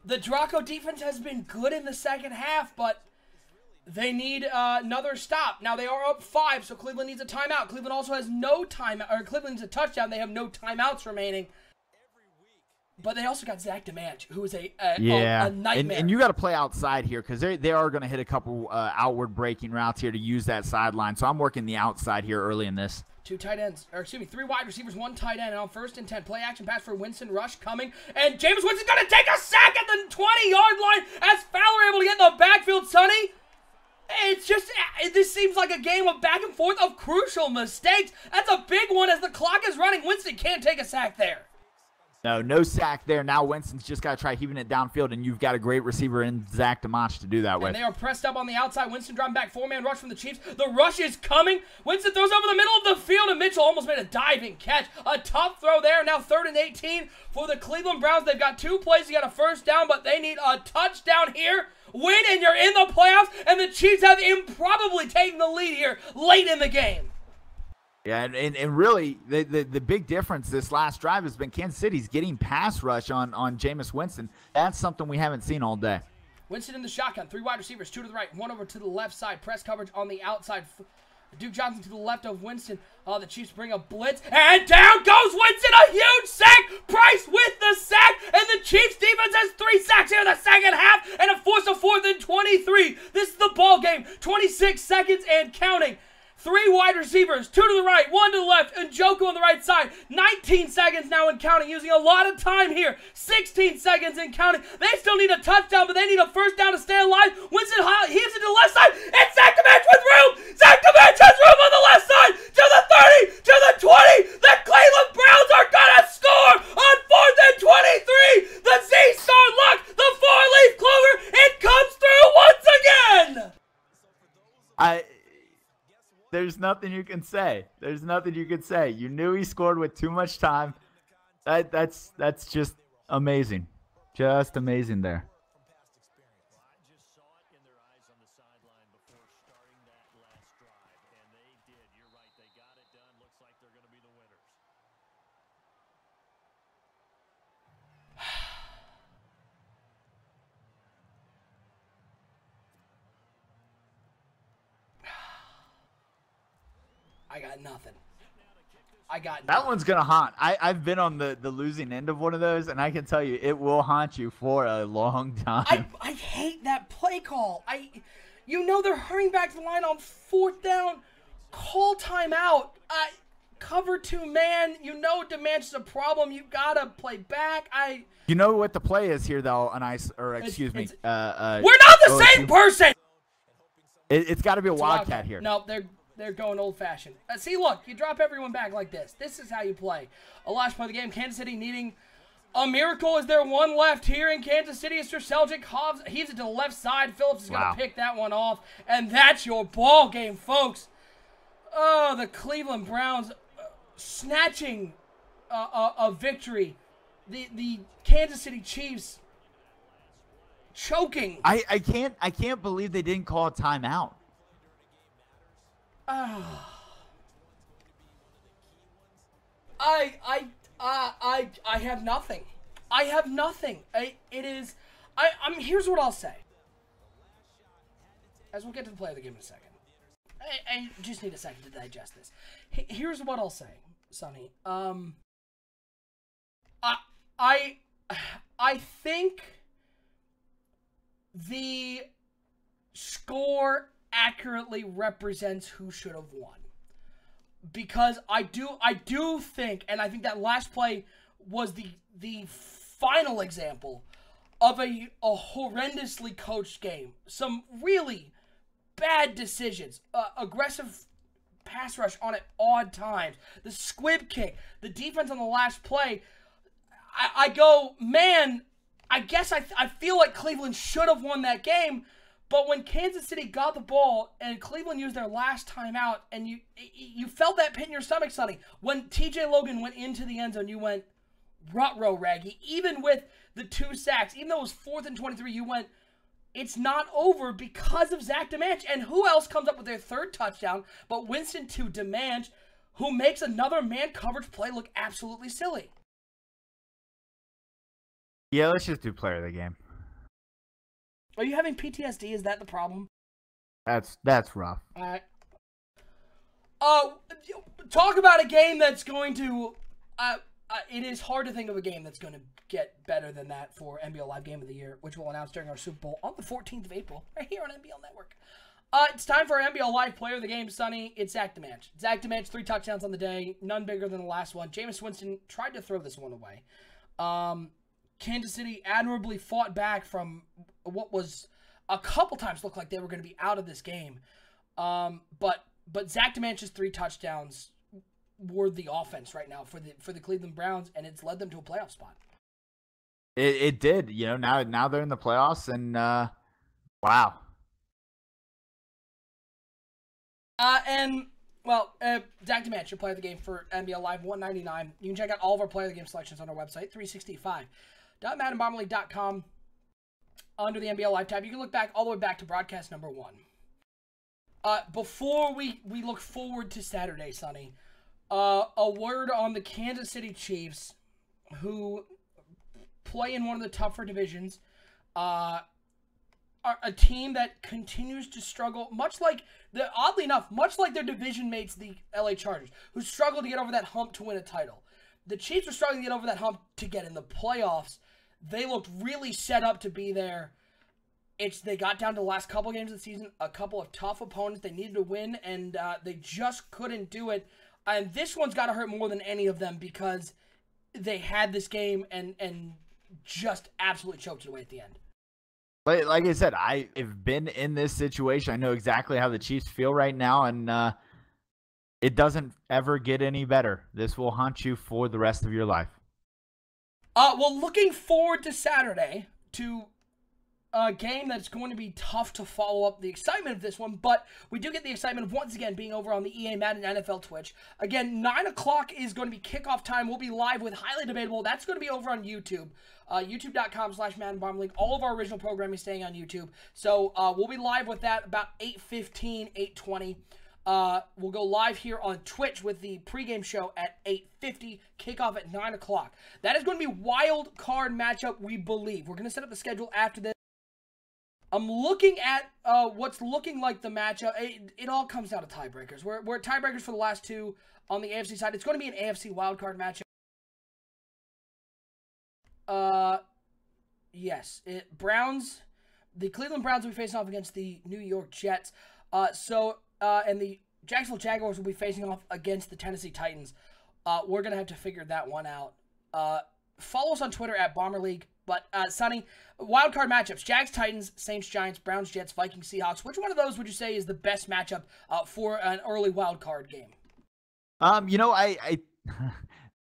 the Draco defense has been good in the second half, but they need another stop. Now, they are up 5, so Cleveland needs a timeout. Cleveland also has no timeout, or Cleveland needs a touchdown. They have no timeouts remaining. But they also got Zach DeManch, who is a nightmare. And you got to play outside here because they are going to hit a couple outward breaking routes here to use that sideline. So I'm working the outside here early in this. 3 wide receivers, 1 tight end. And on 1st and 10, play action pass for Winston, rush coming. And Jameis Winston's going to take a sack at the 20-yard line as Fowler able to get in the backfield, Sonny. It's just, this seems like a game of back and forth of crucial mistakes. That's a big one as the clock is running. Winston can't take a sack there. No sack there. Now Winston's just got to try heaving it downfield, and you've got a great receiver in Zach DeMont to do that with. And they are pressed up on the outside. Winston dropping back, 4-man rush from the Chiefs. The rush is coming. Winston throws over the middle of the field, and Mitchell almost made a diving catch. A tough throw there. Now 3rd and 18 for the Cleveland Browns. They've got 2 plays to get a first down, but they need a touchdown here. Win, and you're in the playoffs, and the Chiefs have improbably taken the lead here late in the game. Yeah, and really, the big difference this last drive has been Kansas City's getting pass rush on Jameis Winston. That's something we haven't seen all day. Winston in the shotgun. 3 wide receivers, 2 to the right, 1 over to the left side. Press coverage on the outside. Duke Johnson to the left of Winston. The Chiefs bring a blitz, and down goes Winston. A huge sack. Price with the sack, and the Chiefs defense has 3 sacks here in the second half, and a force of 4th and 23. This is the ball game. 26 seconds and counting. 3 wide receivers, 2 to the right, 1 to the left, and Njoku on the right side. 19 seconds now and counting, using a lot of time here. 16 seconds and counting. They still need a touchdown, but they need a first down to stay alive. Winston heaves it to the left side, and Zach Demanch with room. Zach Demanch has room on the left side, to the 30, to the 20. The Cleveland Browns are gonna score on 4th and 23. The Z-Star luck, the 4-leaf clover, it comes through once again. There's nothing you can say. There's nothing you can say. You knew he scored with too much time. That's just amazing. Just amazing there. I got nothing. I got nothing. That one's going to haunt. I've been on the losing end of one of those, and I can tell you it will haunt you for a long time. I hate that play call. You know they're hurrying back to the line on 4th down. Call timeout. Cover 2 man. You know Demanch is a problem. You got to play back. You know what the play is here, though, excuse me. We're not the same person! It's got to be a wildcat Wildcat here. No, they're going old-fashioned. See, look, you drop everyone back like this. This is how you play. A last play of the game, Kansas City needing a miracle. Is there one left here in Kansas City? It's Selgic. Hobbs heaves it to the left side. Phillips is going to pick that one off. And that's your ball game, folks. Oh, the Cleveland Browns snatching a victory. The Kansas City Chiefs choking. I can't believe they didn't call a timeout. I have nothing. I have nothing. Here's what I'll say. As we'll get to the play of the game in a second. I just need a second to digest this. Here's what I'll say, Sonny. I think the score accurately represents who should have won. Because I do think, and I think that last play was the final example of a horrendously coached game. Some really bad decisions, aggressive pass rush on at odd times, the squib kick, the defense on the last play. I go, man, I guess I feel like Cleveland should have won that game. But when Kansas City got the ball and Cleveland used their last timeout, and you felt that pit in your stomach, Sonny. When T.J. Logan went into the end zone, you went, rut-row, Raggy. Even with the 2 sacks, even though it was 4th and 23, you went, it's not over because of Zach Demanch. And who else comes up with their 3rd touchdown but Winston to Demanch, who makes another man coverage play look absolutely silly? Yeah, let's just do player of the game. Are you having PTSD? Is that the problem? That's rough. All right. Talk about a game that's going to... it is hard to think of a game that's going to get better than that for NBL Live Game of the Year, which we'll announce during our Super Bowl on the 14th of April, right here on NBL Network. It's time for our NBL Live Player of the Game, Sonny. It's Zach Demanch. Zach Demanch, 3 touchdowns on the day, none bigger than the last one. Jameis Winston tried to throw this one away. Kansas City admirably fought back from what was a couple times looked like they were going to be out of this game. But Zach Demanch's 3 touchdowns were the offense right now for the Cleveland Browns, and it's led them to a playoff spot. It did. You know, now they're in the playoffs, and wow. Zach Demanch, your player of the game for NBL Live 199. You can check out all of our player of the game selections on our website, 365.maddenbomberleague.com. Under the NBL Live tab, you can look back all the way back to broadcast number 1. Before we look forward to Saturday, Sonny, a word on the Kansas City Chiefs, who play in one of the tougher divisions, are a team that continues to struggle, oddly enough, much like their division mates, the LA Chargers, who struggled to get over that hump to win a title. The Chiefs are struggling to get over that hump to get in the playoffs. They looked really set up to be there. They got down to the last couple games of the season, a couple of tough opponents they needed to win, and they just couldn't do it. And this one's got to hurt more than any of them because they had this game and just absolutely choked it away at the end. Like I said, I've been in this situation. I know exactly how the Chiefs feel right now, and it doesn't ever get any better. This will haunt you for the rest of your life. Well, looking forward to Saturday, to a game that's going to be tough to follow up the excitement of this one, but we do get the excitement of once again being over on the EA Madden NFL Twitch. Again, 9 o'clock is going to be kickoff time. We'll be live with Highly Debatable. That's going to be over on YouTube. YouTube.com/Madden Bomber League. All of our original programming is staying on YouTube. So we'll be live with that about 8:15, 8:20. We'll go live here on Twitch with the pregame show at 8:50, kickoff at 9 o'clock. That is going to be wild card matchup, we believe. We're going to set up the schedule after this. I'm looking at what's looking like the matchup. It all comes down to tiebreakers. We're at tiebreakers for the last two on the AFC side. It's going to be an AFC wildcard matchup. Yes. The Cleveland Browns will be facing off against the New York Jets. And the Jacksonville Jaguars will be facing off against the Tennessee Titans. We're going to have to figure that one out. Follow us on Twitter at Bomber League. But, Sonny, wildcard matchups. Jags, Titans, Saints, Giants, Browns, Jets, Vikings, Seahawks. Which one of those would you say is the best matchup for an early wildcard game?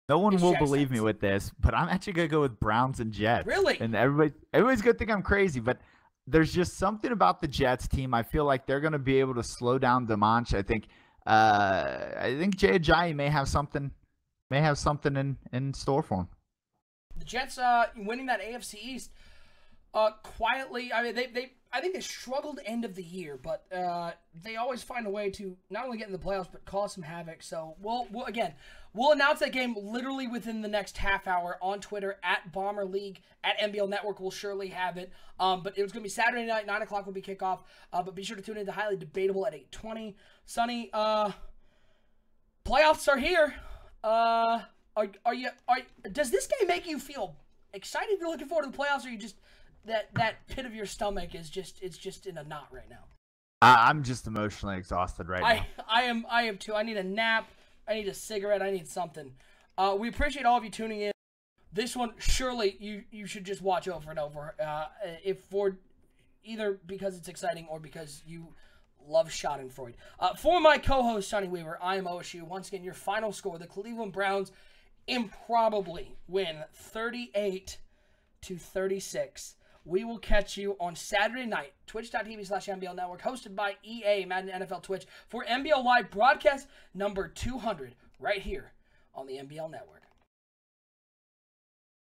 No one will believe me with this, but I'm actually going to go with Browns and Jets. Really? And everybody's going to think I'm crazy, but there's just something about the Jets team. I feel like they're going to be able to slow down DeMonch. I think Jay Ajayi may have something in store for him. The Jets winning that AFC East quietly. I mean, I think they struggled end of the year, but they always find a way to not only get in the playoffs but cause some havoc. So we'll announce that game literally within the next half hour on Twitter at Bomber League at NBL Network. We'll surely have it. But it was going to be Saturday night, 9 o'clock will be kickoff. But be sure to tune in to Highly Debatable at 8:20. Sonny, playoffs are here. Does this game make you feel excited? You're looking forward to the playoffs, or you just that pit of your stomach is just in a knot right now? I'm just emotionally exhausted right now. I am too. I need a nap. I need a cigarette. I need something. We appreciate all of you tuning in. This one, surely you should just watch over and over. If for either because it's exciting or because you love Schadenfreude. For my co-host Sonny Weaver, I am OSU. Once again, your final score: the Cleveland Browns improbably win 38-36. We will catch you on Saturday night, twitch.tv/NBL Network, hosted by EA Madden NFL Twitch for NBL Live broadcast number 200 right here on the NBL Network.